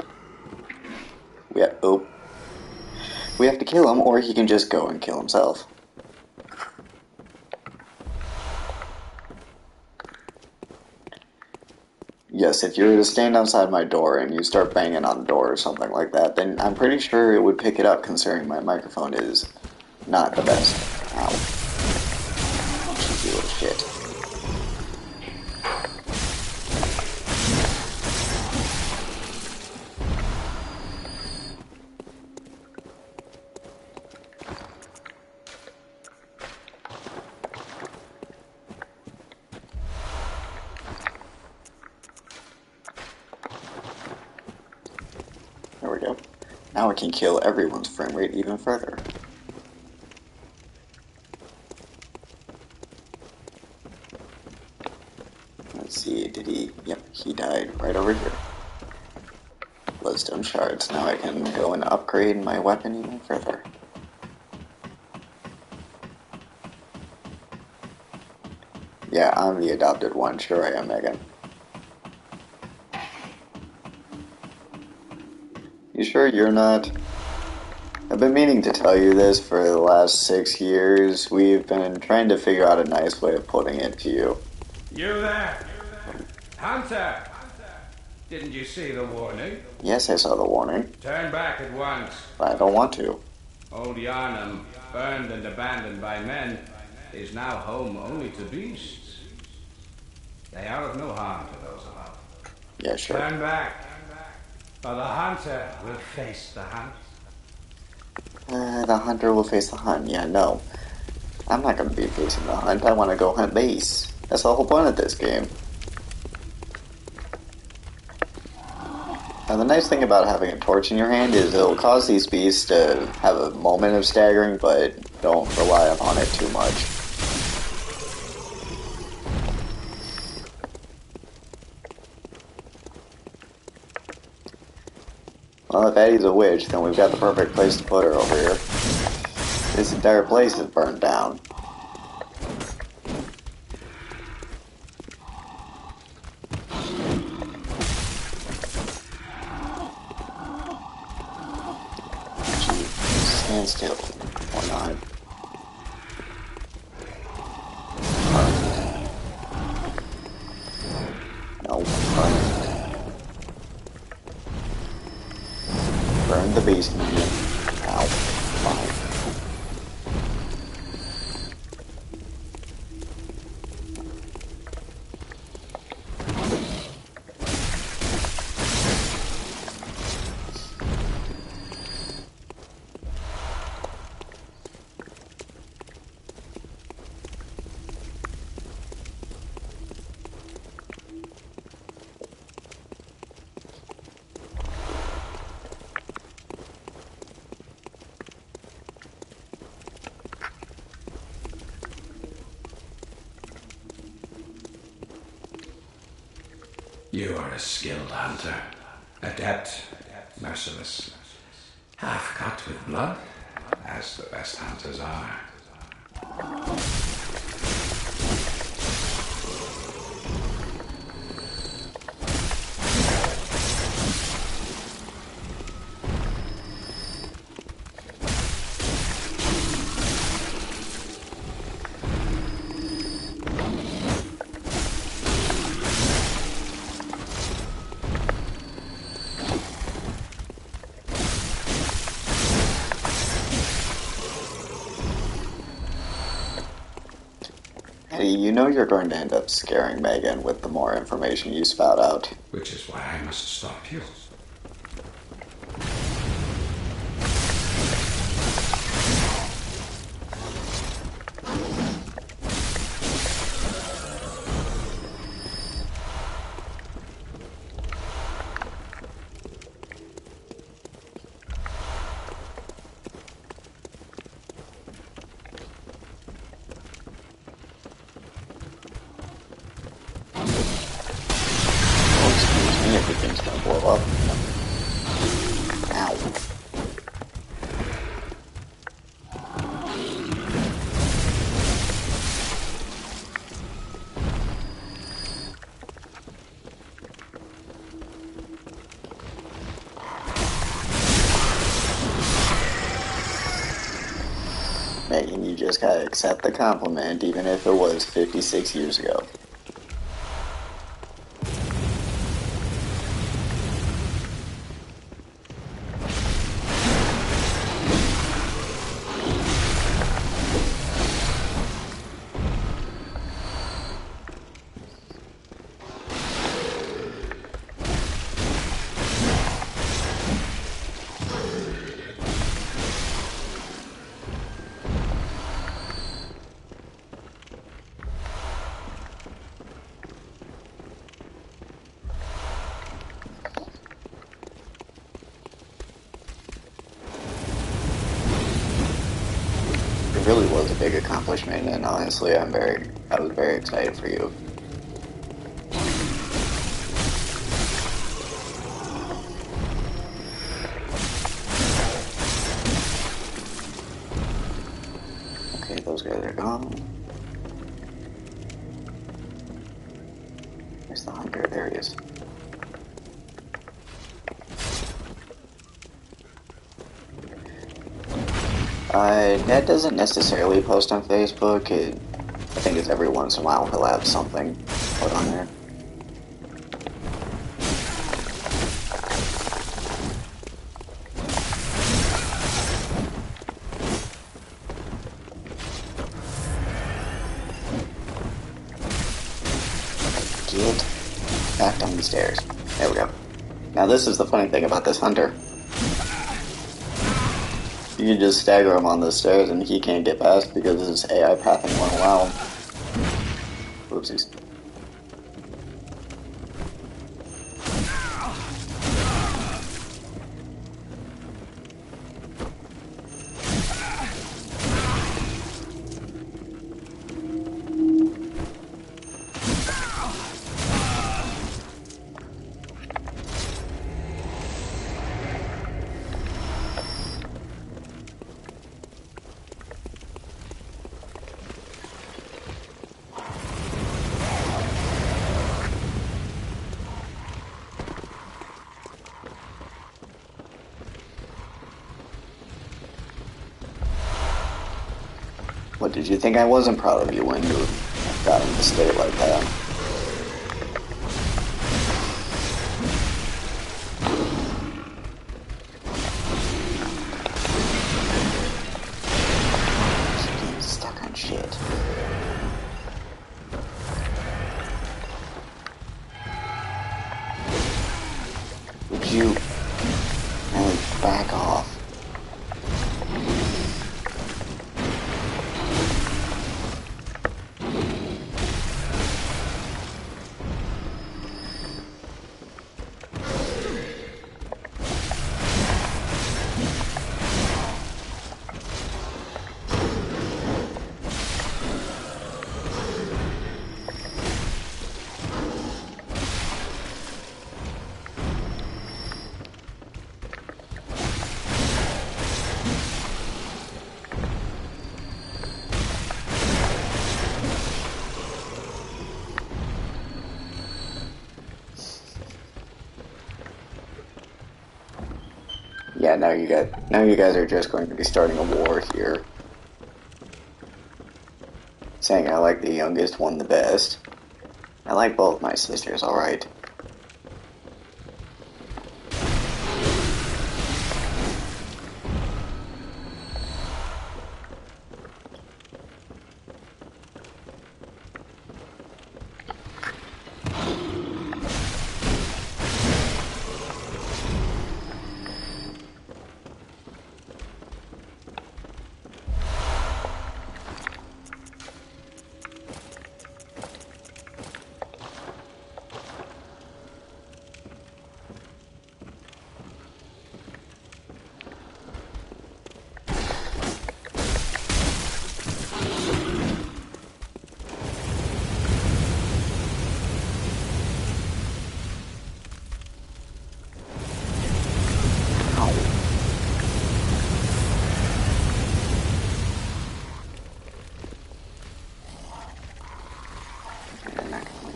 we have to kill him, or he can just go and kill himself. Yes, if you were to stand outside my door and you start banging on the door or something like that, then I'm pretty sure it would pick it up, considering my microphone is not the best. Ow. Cheeky little shit. There we go. Now I can kill everyone's frame rate even further. Let's see, did he? Yep, he died right over here. Bloodstone shards. Now I can go and upgrade my weapon even further. Yeah, I'm the adopted one. Sure I am, Megan. You sure you're not? I've been meaning to tell you this for the last 6 years. We've been trying to figure out a nice way of putting it to you. You there! Hunter! Didn't you see the warning? Yes, I saw the warning. Turn back at once. But I don't want to. Old Yharnam, burned and abandoned by men, is now home only to beasts. They are of no harm to those about. Yeah, sure. Turn back, or the hunter will face the hunt. The hunter will face the hunt. Yeah, no. I'm not going to be facing the hunt. I want to go hunt beasts. That's the whole point of this game. Now, the nice thing about having a torch in your hand is it'll cause these beasts to have a moment of staggering, but don't rely upon it too much. Well, if Eddie's a witch, then we've got the perfect place to put her over here. This entire place is burned down. Stand still, or not. No, burn the beast, man. Ow, fine. You are a skilled hunter. Adept, merciless. Half cut with blood, as the best hunters are. Eddie, you know you're going to end up scaring Megan with the more information you spout out. Which is why I must stop you. Oh, excuse me, everything's gonna blow up. Ow. Megan, you just gotta accept the compliment, even if it was 56 years ago. It really was a big accomplishment, and honestly, I was very excited for you. Okay, those guys are gone. Where's the hunter? There he is. Ned doesn't necessarily post on Facebook. I think it's every once in a while he'll have something put on there. Get back down the stairs. There we go. Now this is the funny thing about this hunter. You can just stagger him on the stairs and he can't get past because his AI pathing won't allow him. Whoopsies. What, did you think I wasn't proud of you when you got in the state like that? Keep getting stuck on shit. Would you really back off? Yeah, now you guys are just going to be starting a war here. Saying I like the youngest one the best. I like both my sisters, alright.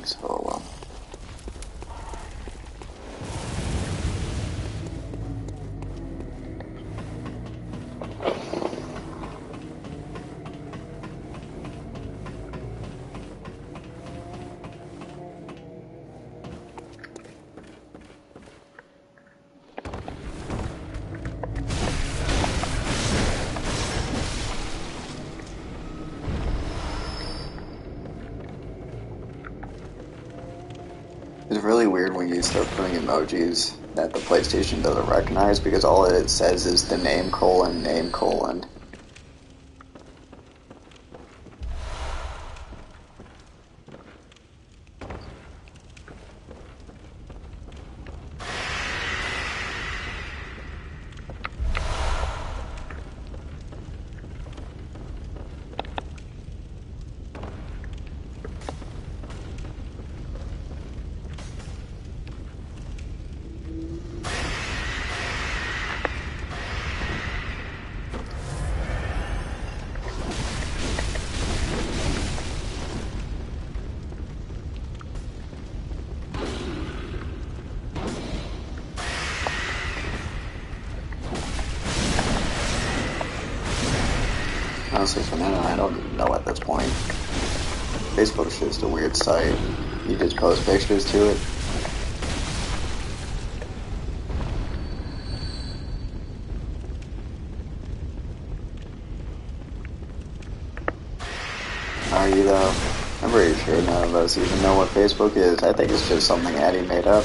So, it's really weird when you start putting emojis that the PlayStation doesn't recognize because all it says is the name colon, name colon. Honestly, for now, I don't even know at this point. Facebook's just a weird site. You just post pictures to it. Are you though? I'm pretty sure none of us even know what Facebook is. I think it's just something Addie made up.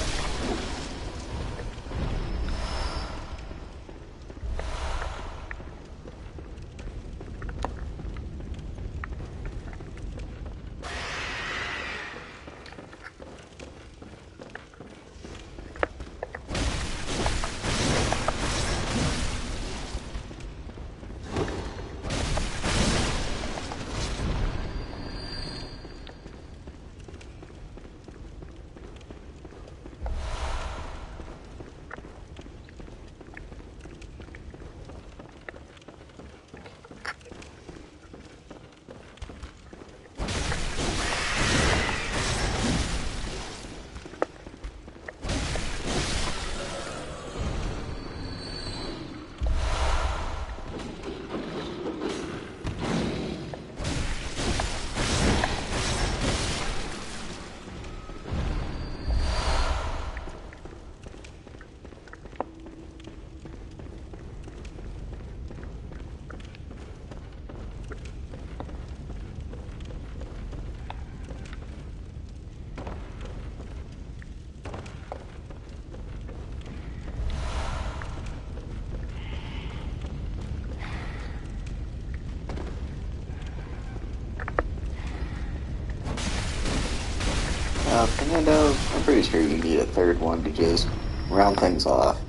Fernando, I'm pretty sure you need a third one to just round things off.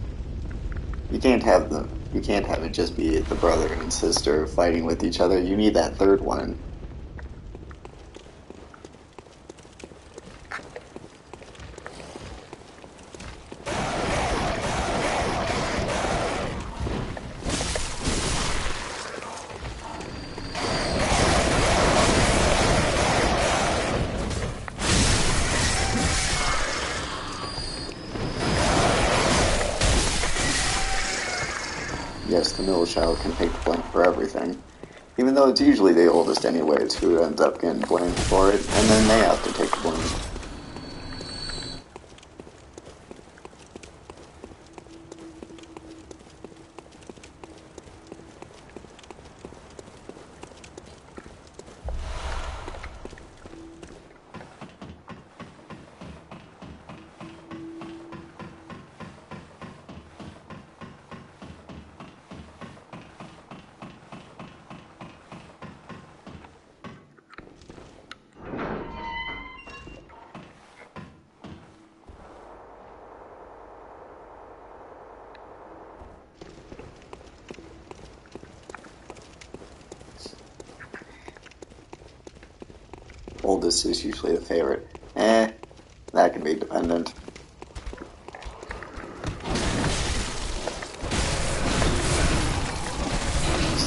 You can't have it just be the brother and sister fighting with each other. You need that third one. Yes, the middle child can take the blame for everything. Even though it's usually the oldest anyways who ends up getting blamed for it, and then they have to take the blame. Oldest is usually the favorite. That can be dependent.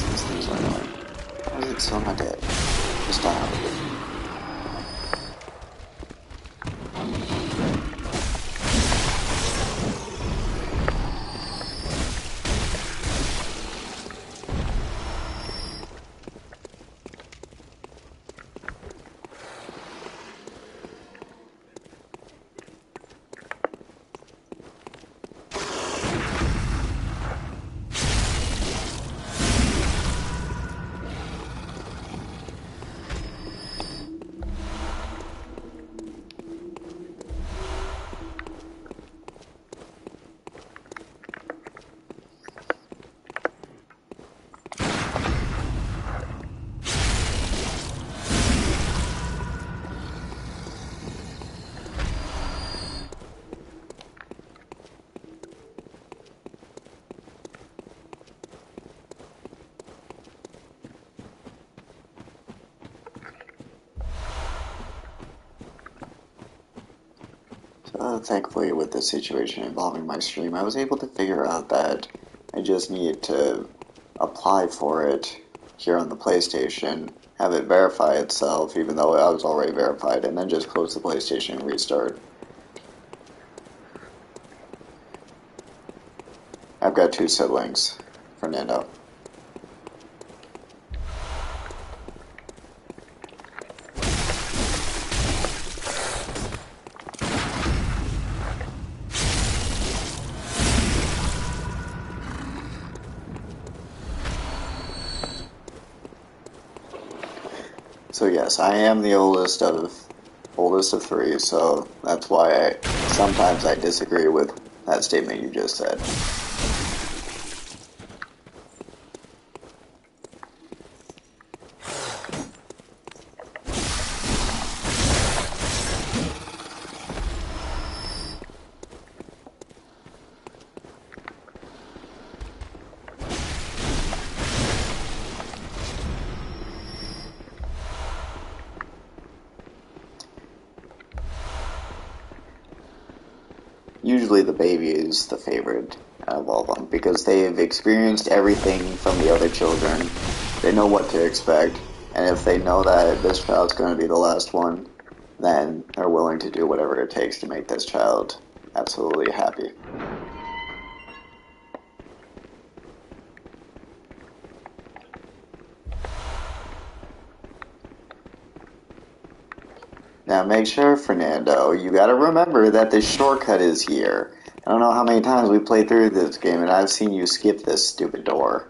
These things are annoying. Why is it still not dead? Just die out of it. Thankfully, with the situation involving my stream, I was able to figure out that I just need to apply for it here on the PlayStation, have it verify itself, even though I was already verified, and then just close the PlayStation and restart. I've got 2 siblings, Fernando. So yes, I am the oldest of 3, so that's why sometimes I disagree with that statement you just said. Usually the baby is the favorite out of all of them because they've experienced everything from the other children. They know what to expect, and if they know that this child's going to be the last one, then they're willing to do whatever it takes to make this child absolutely happy. Now make sure, Fernando, you gotta remember that the shortcut is here. I don't know how many times we played through this game and I've seen you skip this stupid door.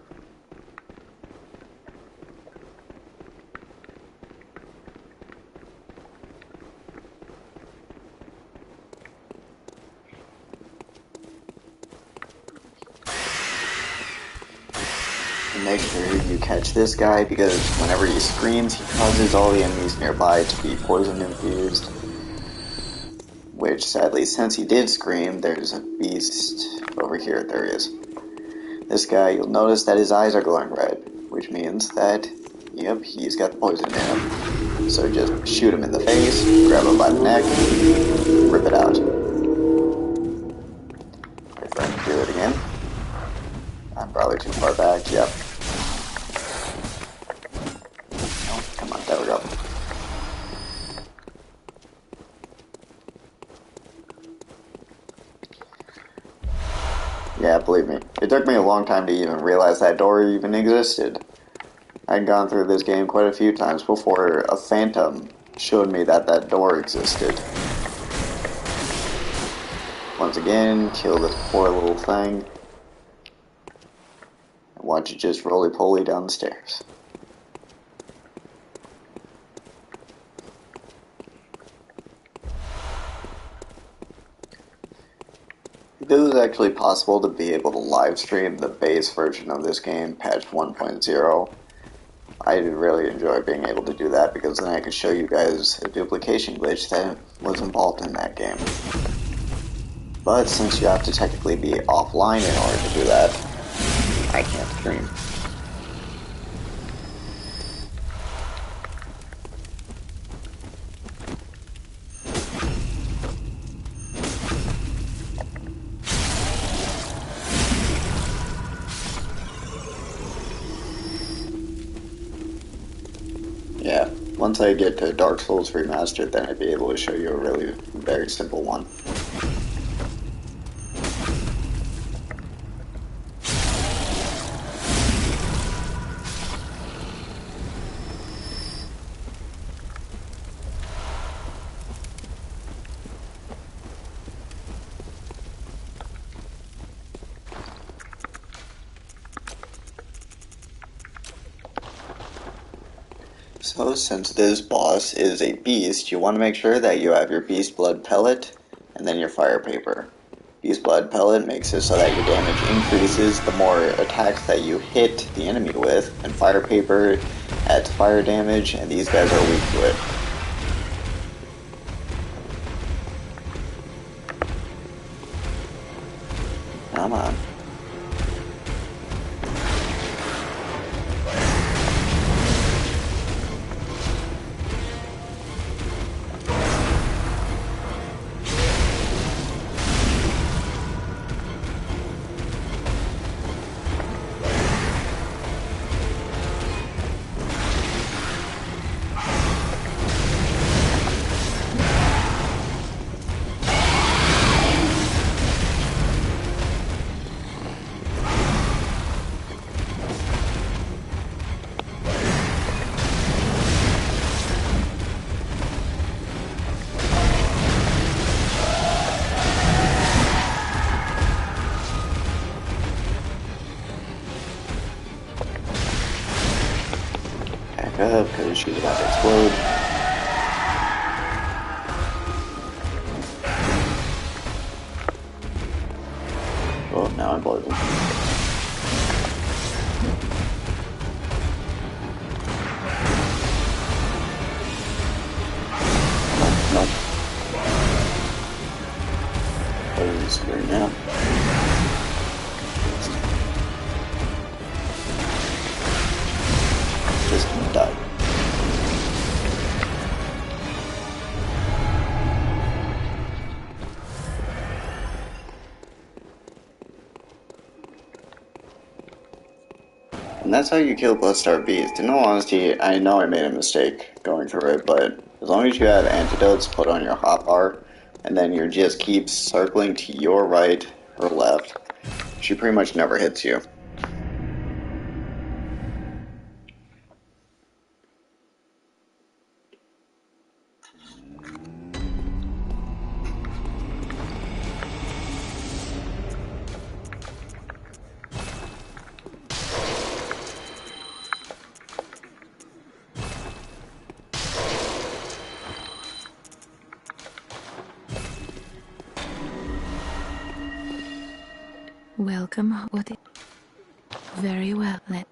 And make sure you catch this guy because whenever he screams, he causes all the enemies nearby to be poison infused. Which, sadly, since he did scream, there's a beast over here. There he is. This guy, you'll notice that his eyes are glowing red, which means that, yep, he's got the poison in him. So just shoot him in the face, grab him by the neck, rip it out. Wait for him to do it again. I'm probably too far back, yep. Oh, come on, there we go. Yeah, believe me, it took me a long time to even realize that door even existed. I'd gone through this game quite a few times before a phantom showed me that that door existed. Once again, kill this poor little thing. And watch it just roly-poly down the stairs. If it was actually possible to be able to live stream the base version of this game, patch 1.0, I'd really enjoy being able to do that because then I could show you guys a duplication glitch that was involved in that game. But since you have to technically be offline in order to do that, I can't stream. Yeah, once I get to Dark Souls Remastered, then I'd be able to show you a really very simple one. So since this boss is a beast, you want to make sure that you have your beast blood pellet and then your fire paper. Beast blood pellet makes it so that your damage increases the more attacks that you hit the enemy with, and fire paper adds fire damage, and these guys are weak to it. Come on. Up because she's about to explode. Oh, now I'm bloated. Nope. What is this screen now? Just die. And that's how you kill Bloodstar Beast. In all honesty, I know I made a mistake going through it, but as long as you have antidotes put on your hotbar, and then you just keep circling to your right or left, she pretty much never hits you. Welcome. What? Very well. Let.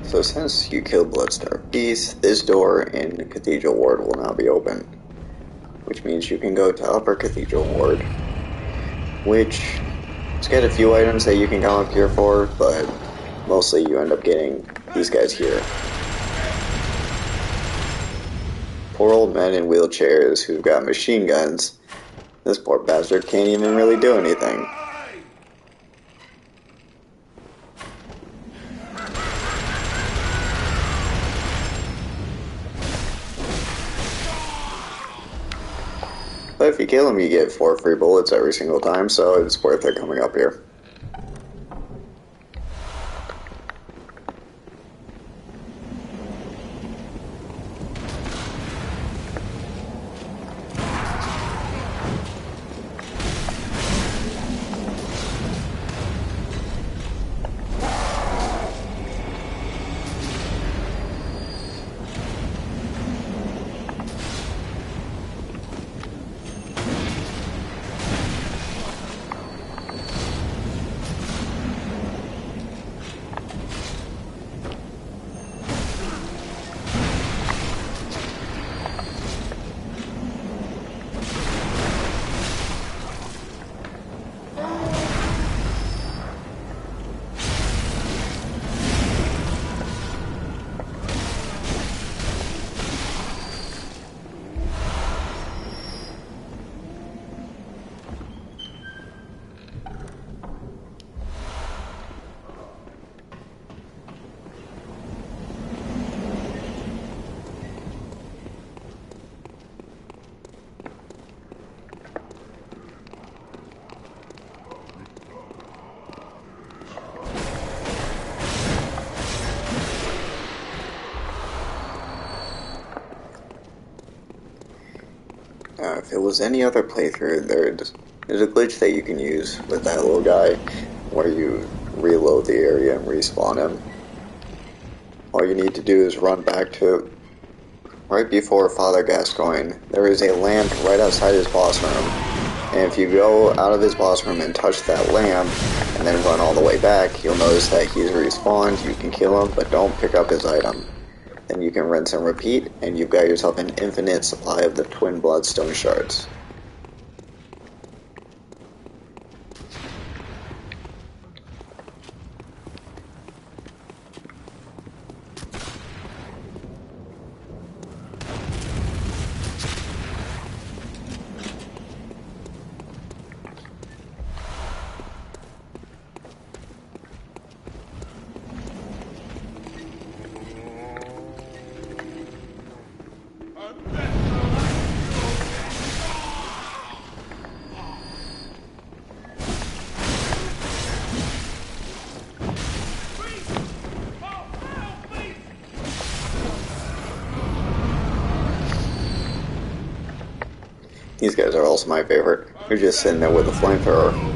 So since you killed Bloodstar Beast, this door in Cathedral Ward will now be open. Which means you can go to Upper Cathedral Ward, which it's got a few items that you can come up here for, but mostly you end up getting these guys here. Poor old men in wheelchairs who've got machine guns. This poor bastard can't even really do anything. But if you kill him, you get 4 free bullets every single time, so it's worth it coming up here. If it was any other playthrough, there's a glitch that you can use with that little guy, where you reload the area and respawn him. All you need to do is run back to right before Father Gascoigne. There is a lamp right outside his boss room, and if you go out of his boss room and touch that lamp, and then run all the way back, you'll notice that he's respawned. You can kill him, but don't pick up his item. Then you can rinse and repeat, and you've got yourself an infinite supply of the twin bloodstone shards. These guys are also my favorite. They're just sitting there with a flamethrower.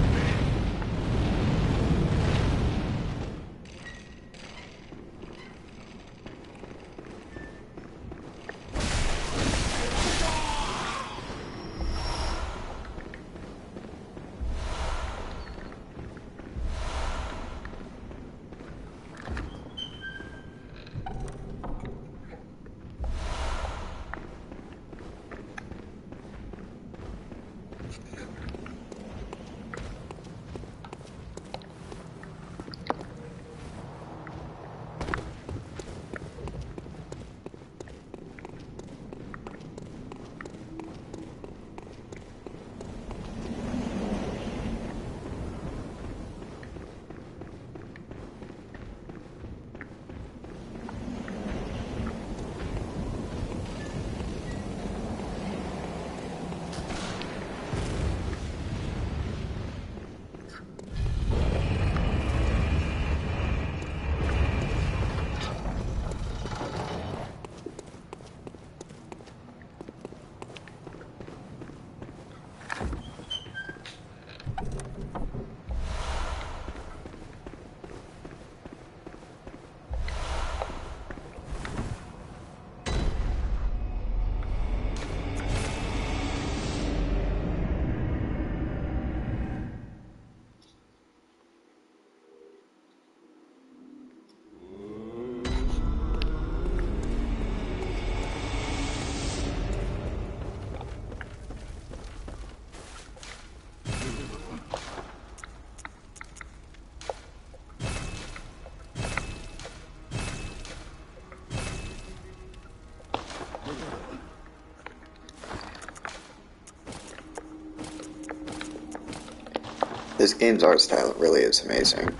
This game's art style really is amazing.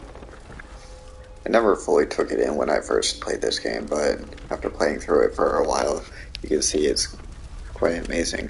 I never fully took it in when I first played this game, but after playing through it for a while, you can see it's quite amazing.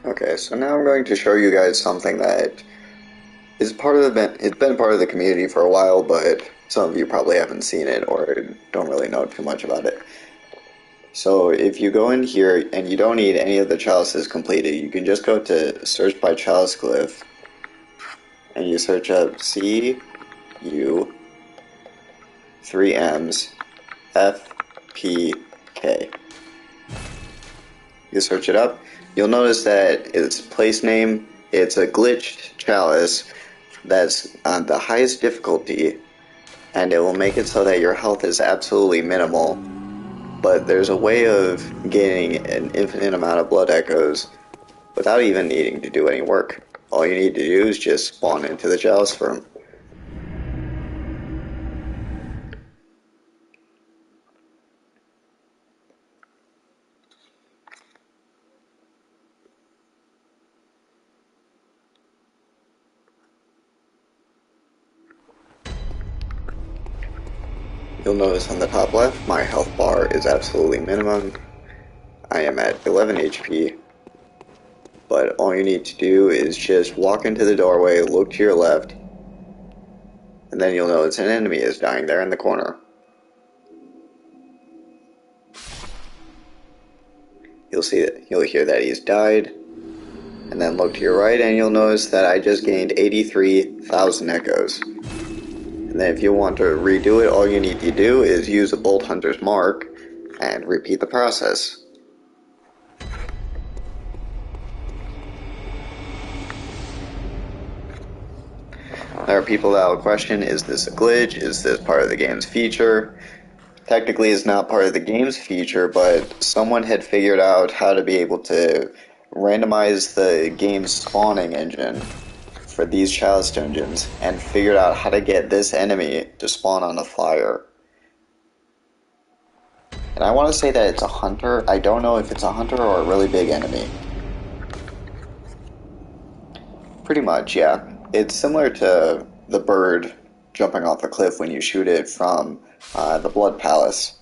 Okay, so now I'm going to show you guys something that is part of it's been part of the community for a while, but some of you probably haven't seen it or don't really know too much about it. So if you go in here and you don't need any of the chalices completed, you can just go to search by chalice glyph and you search up C U 3 M's F P K. You search it up, you'll notice that its place name, it's a glitched chalice that's on the highest difficulty, and it will make it so that your health is absolutely minimal. But there's a way of gaining an infinite amount of blood echoes without even needing to do any work. All you need to do is just spawn into the chalice room. You'll notice on the top left, my health bar is absolutely minimum. I am at 11 HP. But all you need to do is just walk into the doorway, look to your left, and then you'll notice an enemy is dying there in the corner. You'll hear that he's died, and then look to your right and you'll notice that I just gained 83,000 echoes. And then if you want to redo it, all you need to do is use a Bolt Hunter's Mark and repeat the process. There are people that will question, is this a glitch? Is this part of the game's feature? Technically, it's not part of the game's feature, but someone had figured out how to be able to randomize the game's spawning engine for these chalice dungeons and figured out how to get this enemy to spawn on a flyer. And I want to say that it's a hunter. I don't know if it's a hunter or a really big enemy. Pretty much, yeah. It's similar to the bird jumping off a cliff when you shoot it from the Blood Palace.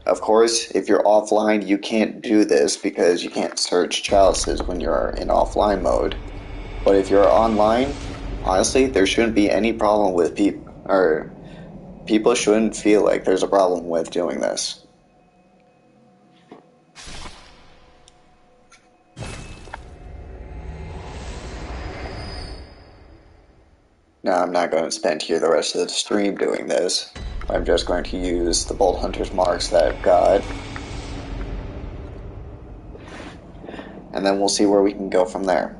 Of course, if you're offline, you can't do this because you can't search chalices when you're in offline mode. But if you're online, honestly, there shouldn't be any problem with people shouldn't feel like there's a problem with doing this. Now, I'm not going to spend here the rest of the stream doing this. I'm just going to use the Bolt Hunter's marks that I've got. And then we'll see where we can go from there.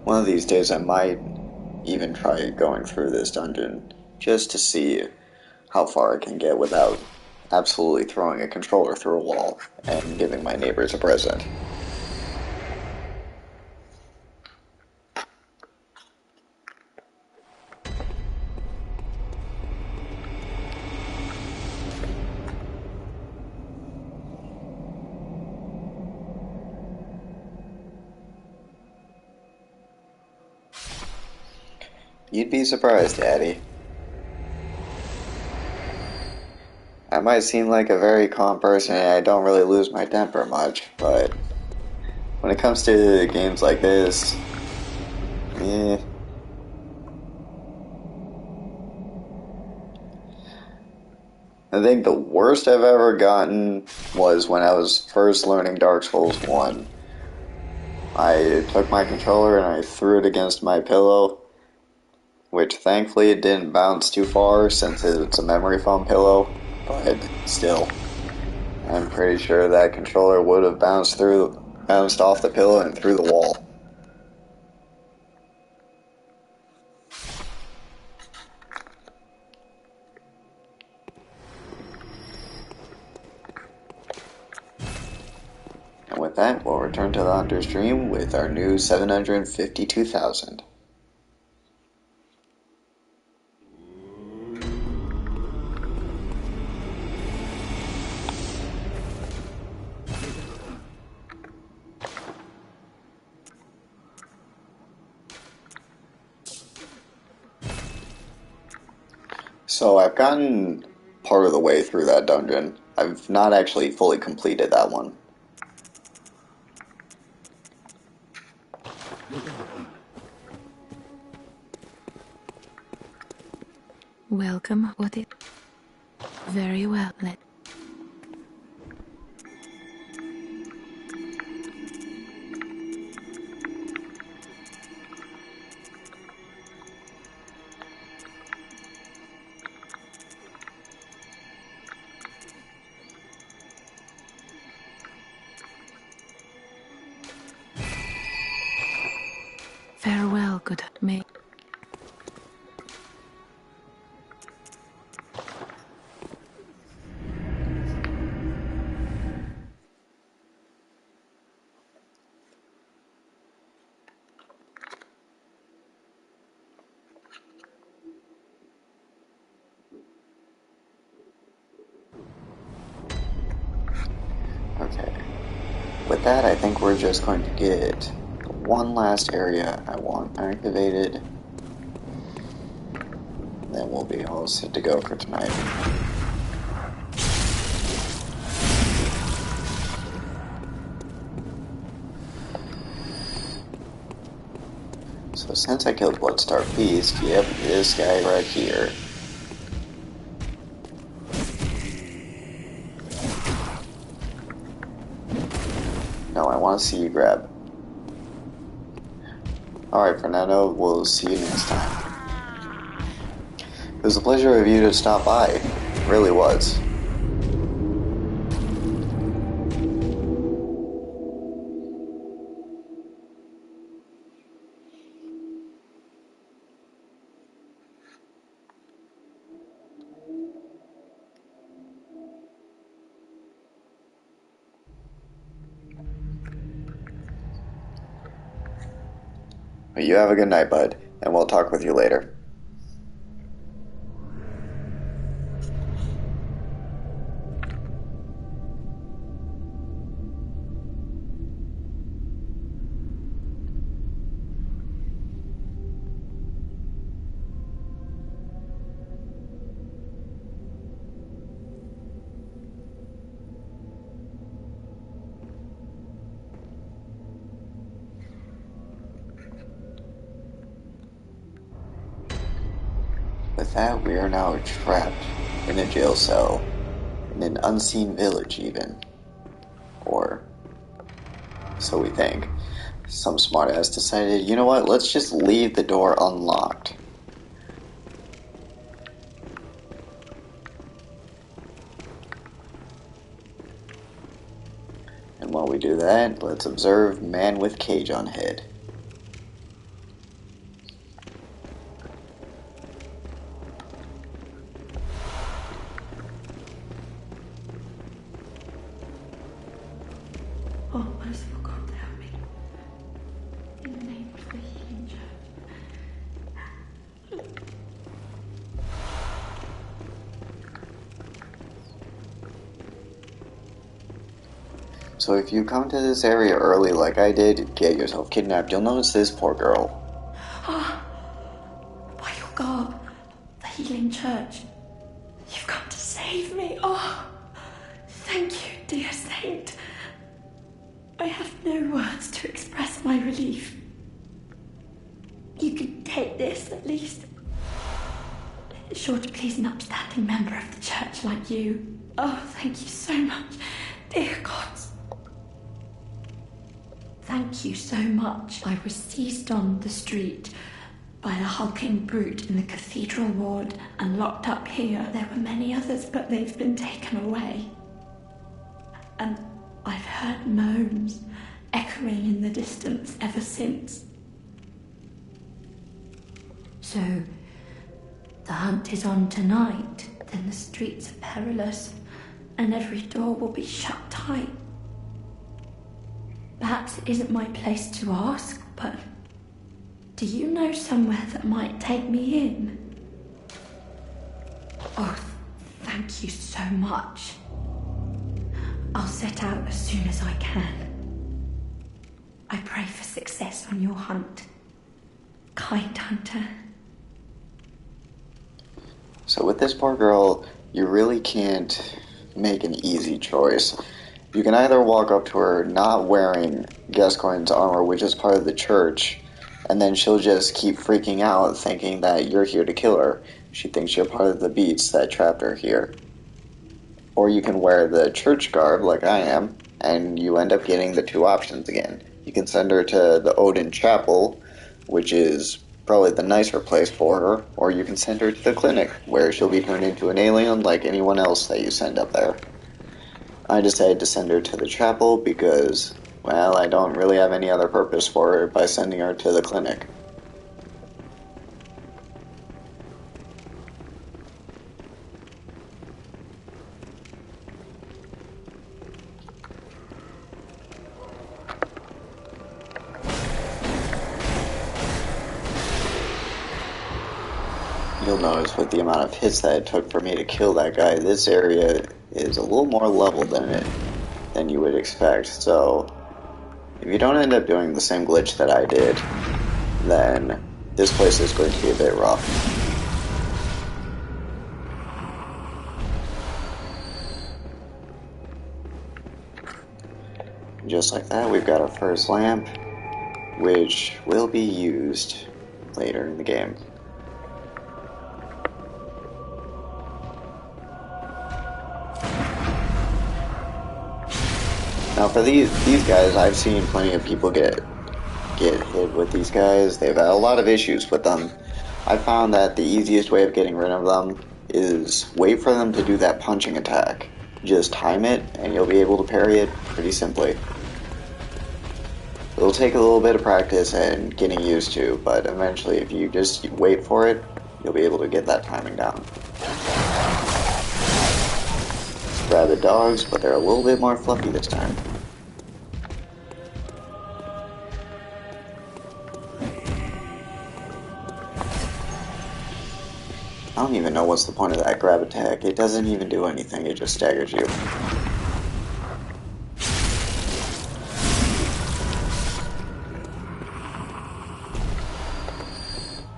One of these days I might even try going through this dungeon just to see how far I can get without absolutely throwing a controller through a wall and giving my neighbors a present. You'd be surprised, Daddy. I might seem like a very calm person and I don't really lose my temper much, but when When it comes to games like this, I think the worst I've ever gotten was when I was first learning Dark Souls 1. I took my controller and I threw it against my pillow, which thankfully it didn't bounce too far since it's a memory foam pillow, but still, I'm pretty sure that controller would have bounced off the pillow and through the wall. And with that, we'll return to the Hunter's Dream with our new 752,000. So I've gotten part of the way through that dungeon. I've not actually fully completed that one. Welcome, what it... Very well, let... Farewell, good mate. Okay. With that, I think we're just going to get one last area I want activated. Then we'll be all set to go for tonight. So since I killed Bloodstar Beast, yep, this guy right here. No, I want to see you grab. Alright, Fernando, we'll see you next time. It was a pleasure of you to stop by. It really was. But you have a good night, bud, and we'll talk with you later. With that, we are now trapped in a jail cell, in an unseen village even. Or, so we think. Some smartass decided, you know what, let's just leave the door unlocked. And while we do that, let's observe man with cage on head. Oh, merciful God, help me. In the name of the healing church. So if you come to this area early like I did, get yourself kidnapped, you'll notice this poor girl. Ah, by your garb, the healing church. You've come to save me. Oh, thank you, dear saint. I have no words to express my relief. You can take this, at least. It's sure to please an upstanding member of the church like you. Oh, thank you so much, dear gods. Thank you so much. I was seized on the street by a hulking brute in the cathedral ward and locked up here. There were many others, but they've been taken away. And I've heard moans echoing in the distance ever since. So, the hunt is on tonight. Then the streets are perilous, and every door will be shut tight. Perhaps it isn't my place to ask, but do you know somewhere that might take me in? Oh, thank you so much. I'll set out as soon as I can. I pray for success on your hunt, kind hunter. So with this poor girl, you really can't make an easy choice. You can either walk up to her not wearing Gascoigne's armor, which is part of the church, and then she'll just keep freaking out thinking that you're here to kill her. She thinks you're part of the beats that trapped her here. Or you can wear the church garb like I am, and you end up getting the two options again. You can send her to the Odin Chapel, which is probably the nicer place for her, or you can send her to the clinic, where she'll be turned into an alien like anyone else that you send up there. I decided to send her to the chapel because, well, I don't really have any other purpose for her by sending her to the clinic. You'll notice with the amount of hits that it took for me to kill that guy, this area is a little more level than you would expect. So if you don't end up doing the same glitch that I did, then this place is going to be a bit rough. Just like that, we've got our first lamp, which will be used later in the game. Now for these guys, I've seen plenty of people get hit with these guys. They've had a lot of issues with them. I found that the easiest way of getting rid of them is wait for them to do that punching attack. Just time it, and you'll be able to parry it pretty simply. It'll take a little bit of practice and getting used to, but eventually if you just wait for it, you'll be able to get that timing down. Rabid dogs, but they're a little bit more fluffy this time. I don't even know what's the point of that grab attack. It doesn't even do anything, it just staggers you.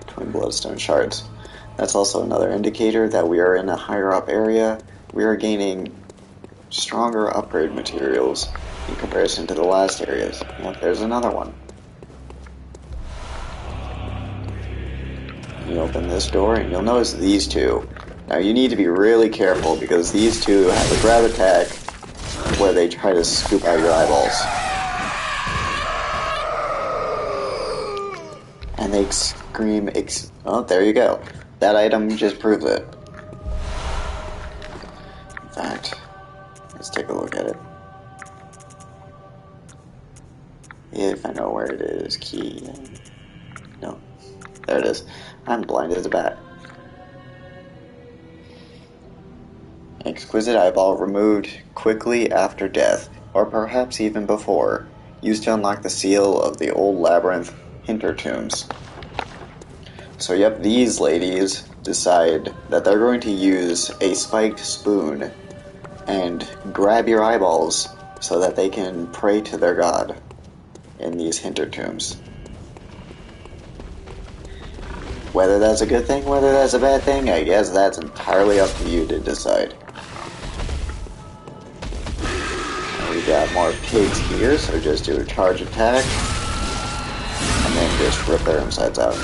Twin bloodstone shards. That's also another indicator that we are in a higher up area. We are gaining stronger upgrade materials in comparison to the last areas. Yep, there's another one. You open this door and you'll notice these two. Now you need to be really careful because these two have a grab attack where they try to scoop out your eyeballs. And they scream, oh, there you go. That item just proves it. In fact, let's take a look at it. If I know where it is, key. No, there it is. I'm blind as a bat. Exquisite eyeball removed quickly after death, or perhaps even before, used to unlock the seal of the old labyrinth Hintertombs. So yep, these ladies decide that they're going to use a spiked spoon and grab your eyeballs so that they can pray to their god in these Hintertombs. Whether that's a good thing, whether that's a bad thing, I guess that's entirely up to you to decide. We we got more pigs here, so just do a charge attack, and then just rip their insides out.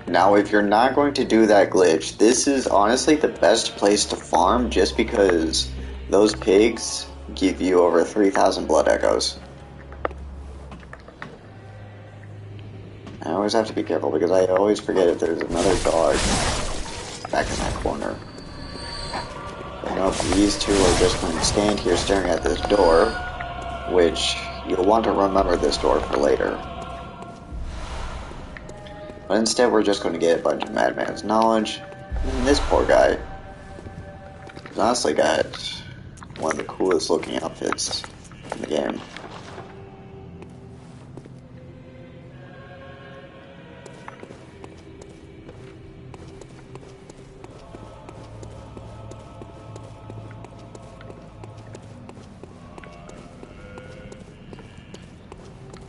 Now, if you're not going to do that glitch, this is honestly the best place to farm, just because those pigs give you over 3,000 blood echoes. I always have to be careful because I always forget if there's another dog back in that corner. But nope, these two are just going to stand here staring at this door, which you'll want to remember this door for later. But instead we're just going to get a bunch of Madman's knowledge, and this poor guy has honestly got one of the coolest looking outfits in the game.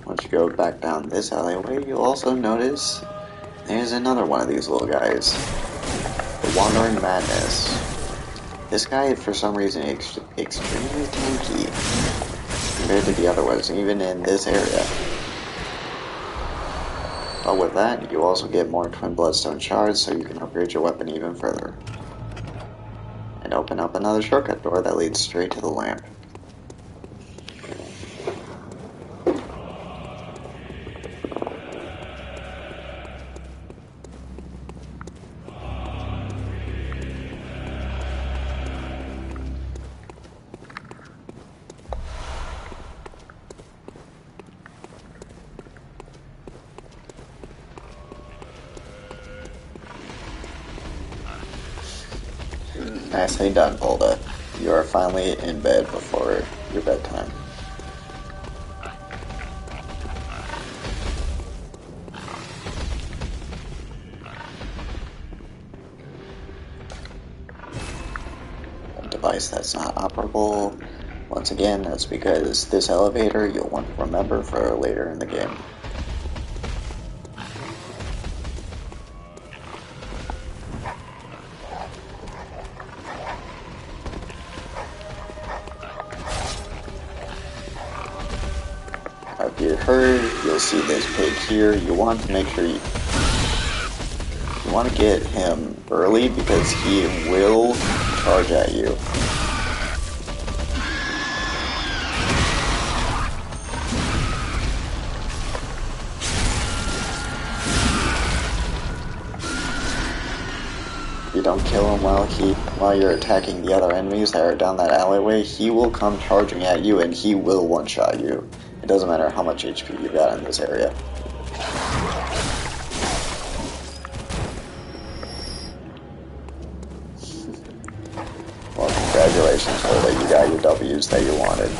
Once you go back down this alleyway, you'll also notice there's another one of these little guys. The Wandering Madness. This guy, for some reason, is extremely tanky compared to the other ones, even in this area. But with that, you also get more Twin Bloodstone shards, so you can upgrade your weapon even further. And open up another shortcut door that leads straight to the lamp. Nicely done, Volda. You are finally in bed before your bedtime. A device that's not operable. Once again, that's because this elevator you'll want to remember for later in the game. If you heard, you'll see this pig here. You want to make sure you want to get him early because he will charge at you. If you don't kill him while you're attacking the other enemies that are down that alleyway, he will come charging at you and he will one-shot you. It doesn't matter how much HP you got in this area. Well, congratulations, Holda, you got your W's that you wanted.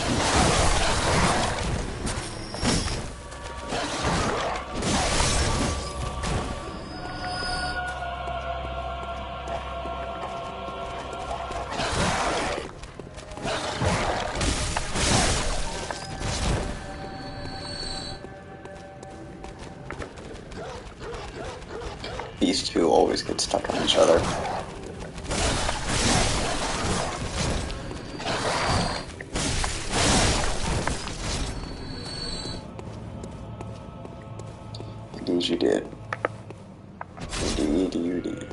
These two always get stuck on each other. Indeed you did. Indeed you did.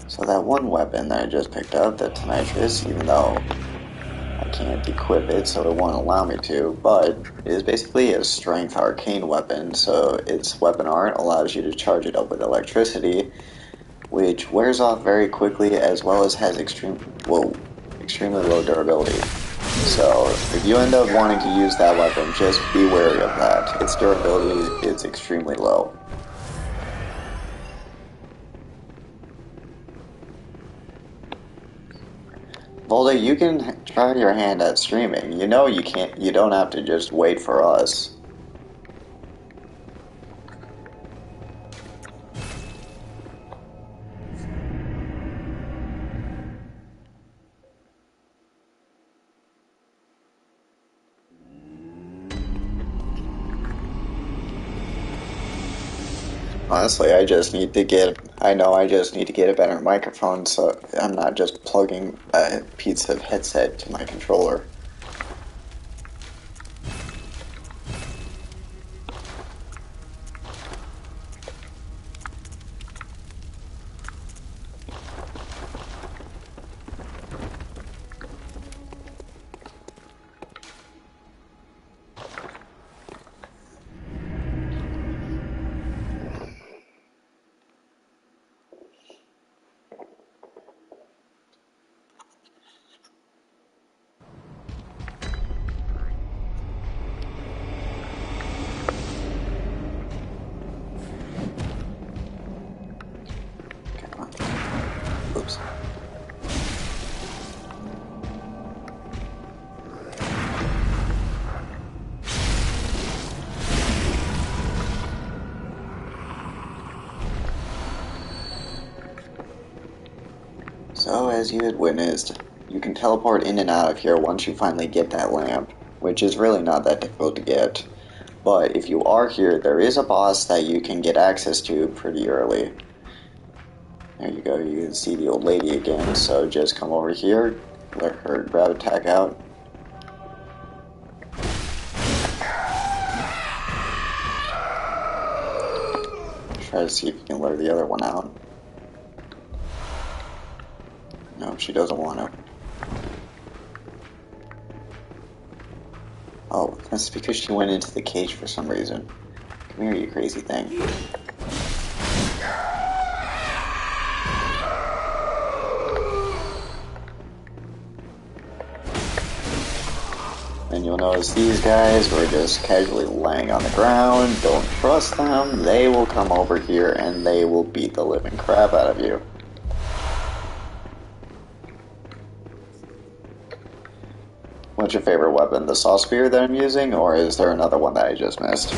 So that one weapon that I just picked up, the Tonitrus, even though I can't equip it so it won't allow me to, but it is basically a strength arcane weapon, so its weapon art allows you to charge it up with electricity, which wears off very quickly as well as has extremely low durability. So if you end up wanting to use that weapon, just be wary of that. Its durability is extremely low. Volda, you can try your hand at streaming. You know you can't. You don't have to just wait for us. Honestly, I just need to get. I know I just need to get a better microphone, so I'm not just plugging a piece of headset to my controller. Oops. So, as you had witnessed, you can teleport in and out of here once you finally get that lamp, which is really not that difficult to get. But if you are here, there is a boss that you can get access to pretty early. There you go, you can see the old lady again, so just come over here, let her grab attack out. Try to see if you can lure the other one out. No, she doesn't want to. Oh, that's because she went into the cage for some reason. Come here, you crazy thing. And you'll notice these guys were just casually laying on the ground. Don't trust them. They will come over here and they will beat the living crap out of you. What's your favorite weapon? The saw spear that I'm using, or is there another one that I just missed?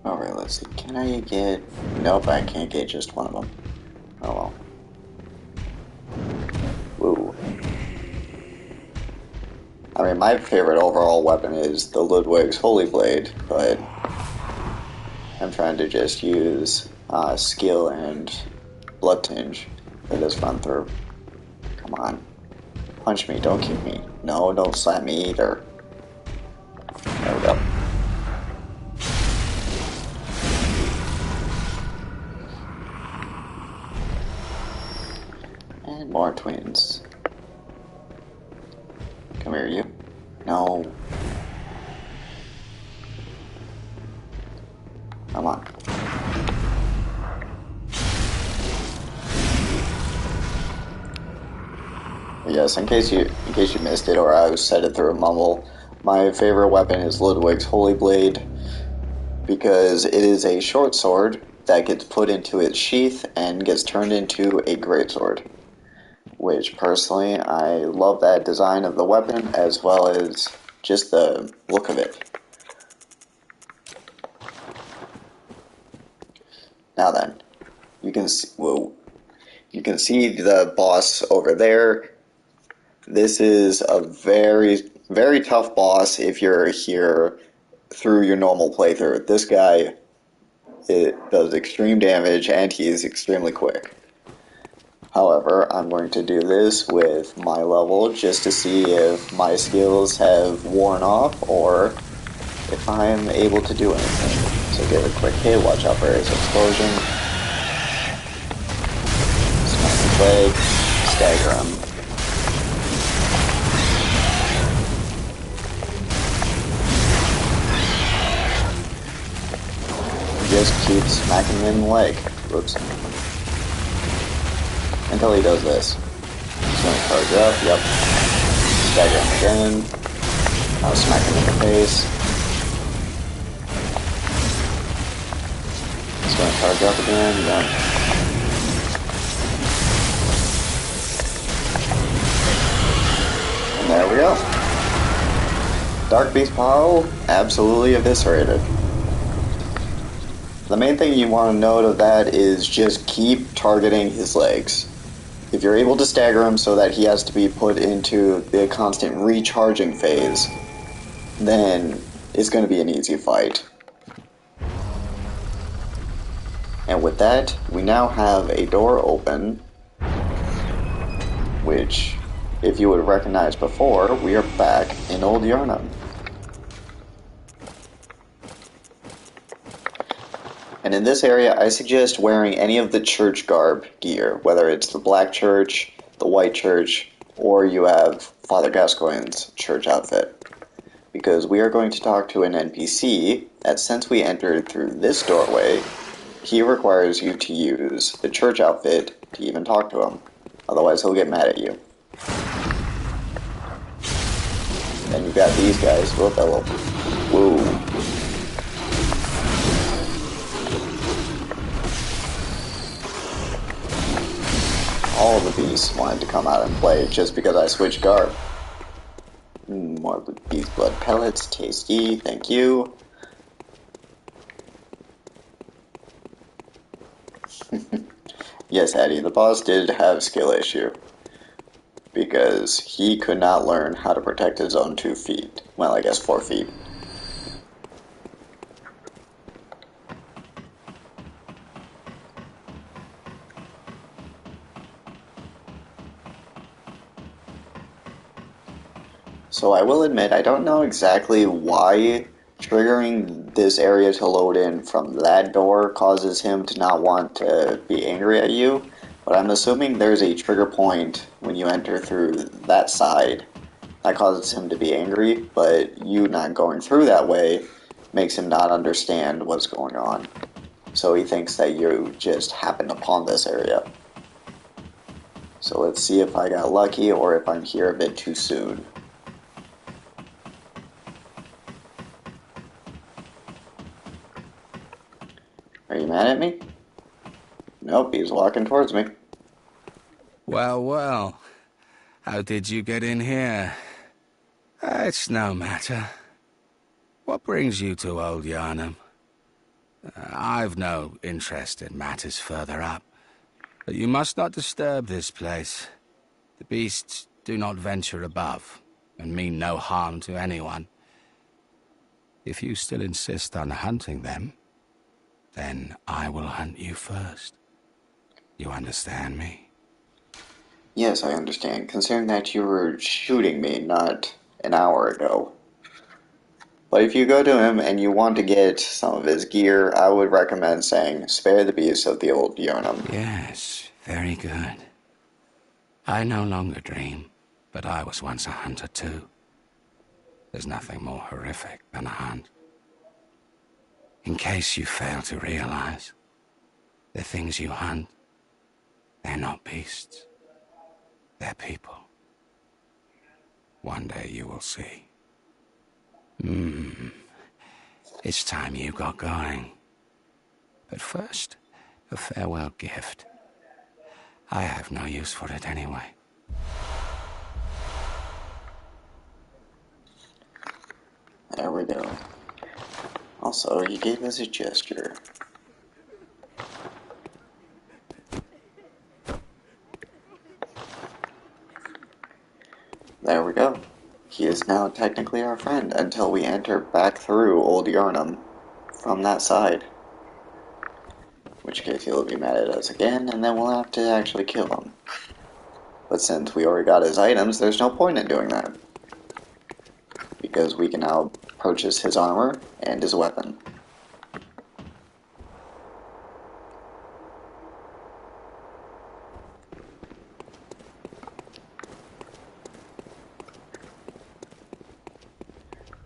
Alright, let's see. Can I get... Nope, I can't get just one of them. Oh well. Woo. I mean, my favorite overall weapon is the Ludwig's Holy Blade, but I'm trying to just use skill and blood tinge for this run through. Come on. Punch me, don't kick me. No, don't slap me either. There we go. And more twins. Come here, you. No. Come on. Yes, in case you missed it, or I said it through a mumble, my favorite weapon is Ludwig's Holy Blade, because it is a short sword that gets put into its sheath and gets turned into a greatsword. Which, personally, I love that design of the weapon, as well as just the look of it. Now then, you can see, you can see the boss over there. This is a very, very tough boss if you're here through your normal playthrough. This guy, it does extreme damage and he is extremely quick. However, I'm going to do this with my level just to see if my skills have worn off or if I'm able to do anything. So get a quick hit, watch out for his explosion. Smack his leg, stagger him. Just keep smacking him in the leg. Whoops. Until he does this. He's going to charge up, yep. Stagger him again. I'll smack him in the face. He's going to charge up again. Yeah. And there we go. Dark Beast Pile absolutely eviscerated. The main thing you want to note of that is just keep targeting his legs. If you're able to stagger him so that he has to be put into the constant recharging phase, then it's going to be an easy fight. And with that, we now have a door open, which, if you would have recognized before, we are back in Old Yharnam. And in this area, I suggest wearing any of the church garb gear, whether it's the black church, the white church, or you have Father Gascoigne's church outfit. Because we are going to talk to an NPC that, since we entered through this doorway, he requires you to use the church outfit to even talk to him. Otherwise, he'll get mad at you. Then you've got these guys. Whoa. All the beasts wanted to come out and play just because I switched garb. More beast blood pellets, tasty, thank you. Yes, Eddie, the boss did have a skill issue. Because he could not learn how to protect his own 2 feet. Well, I guess 4 feet. So I will admit, I don't know exactly why triggering this area to load in from that door causes him to not want to be angry at you, but I'm assuming there's a trigger point when you enter through that side that causes him to be angry, but you not going through that way makes him not understand what's going on. So he thinks that you just happened upon this area. So let's see if I got lucky or if I'm here a bit too soon. Are you mad at me? Nope, he's walking towards me. Well. How did you get in here? It's no matter. What brings you to Old Yharnam? I've no interest in matters further up, but you must not disturb this place. The beasts do not venture above, and mean no harm to anyone. If you still insist on hunting them, then I will hunt you first. You understand me? Yes, I understand, considering that you were shooting me not an hour ago. But if you go to him and you want to get some of his gear, I would recommend saying, spare the beasts of the Old Yharnam. Yes, very good. I no longer dream, but I was once a hunter too. There's nothing more horrific than a hunt. In case you fail to realize, the things you hunt, they're not beasts. They're people. One day you will see. It's time you got going. But first, a farewell gift. I have no use for it anyway. There we go. Also, he gave us a gesture. There we go. He is now technically our friend until we enter back through Old Yharnam from that side. In which case he'll be mad at us again, and then we'll have to actually kill him. But since we already got his items, there's no point in doing that. Because we can now purchase his armor and his weapon.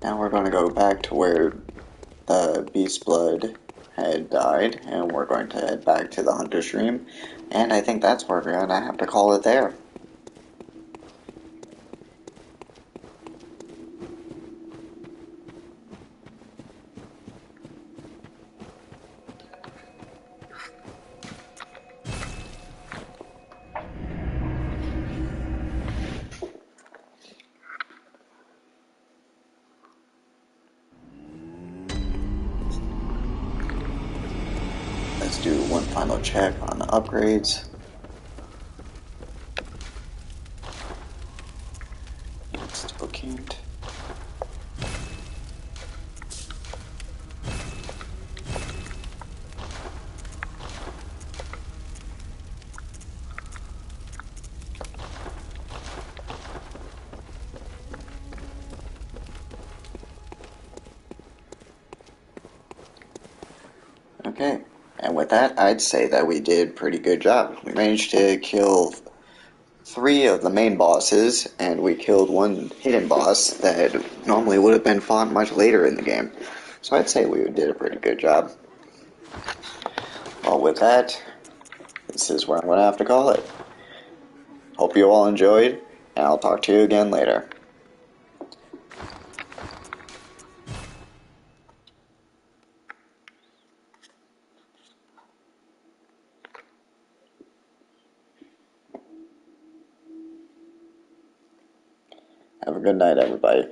Now we're going to go back to where the Beast Blood had died, and we're going to head back to the Hunter Stream, and I think that's where we're going to have to call it there. Let's do one final check on the upgrades. Still can't. Okay, and with that, I'd say that we did a pretty good job. We managed to kill 3 of the main bosses, and we killed 1 hidden boss that normally would have been fought much later in the game. So I'd say we did a pretty good job. Well, with that, this is where I'm going to have to call it. Hope you all enjoyed, and I'll talk to you again later. Have a good night, everybody.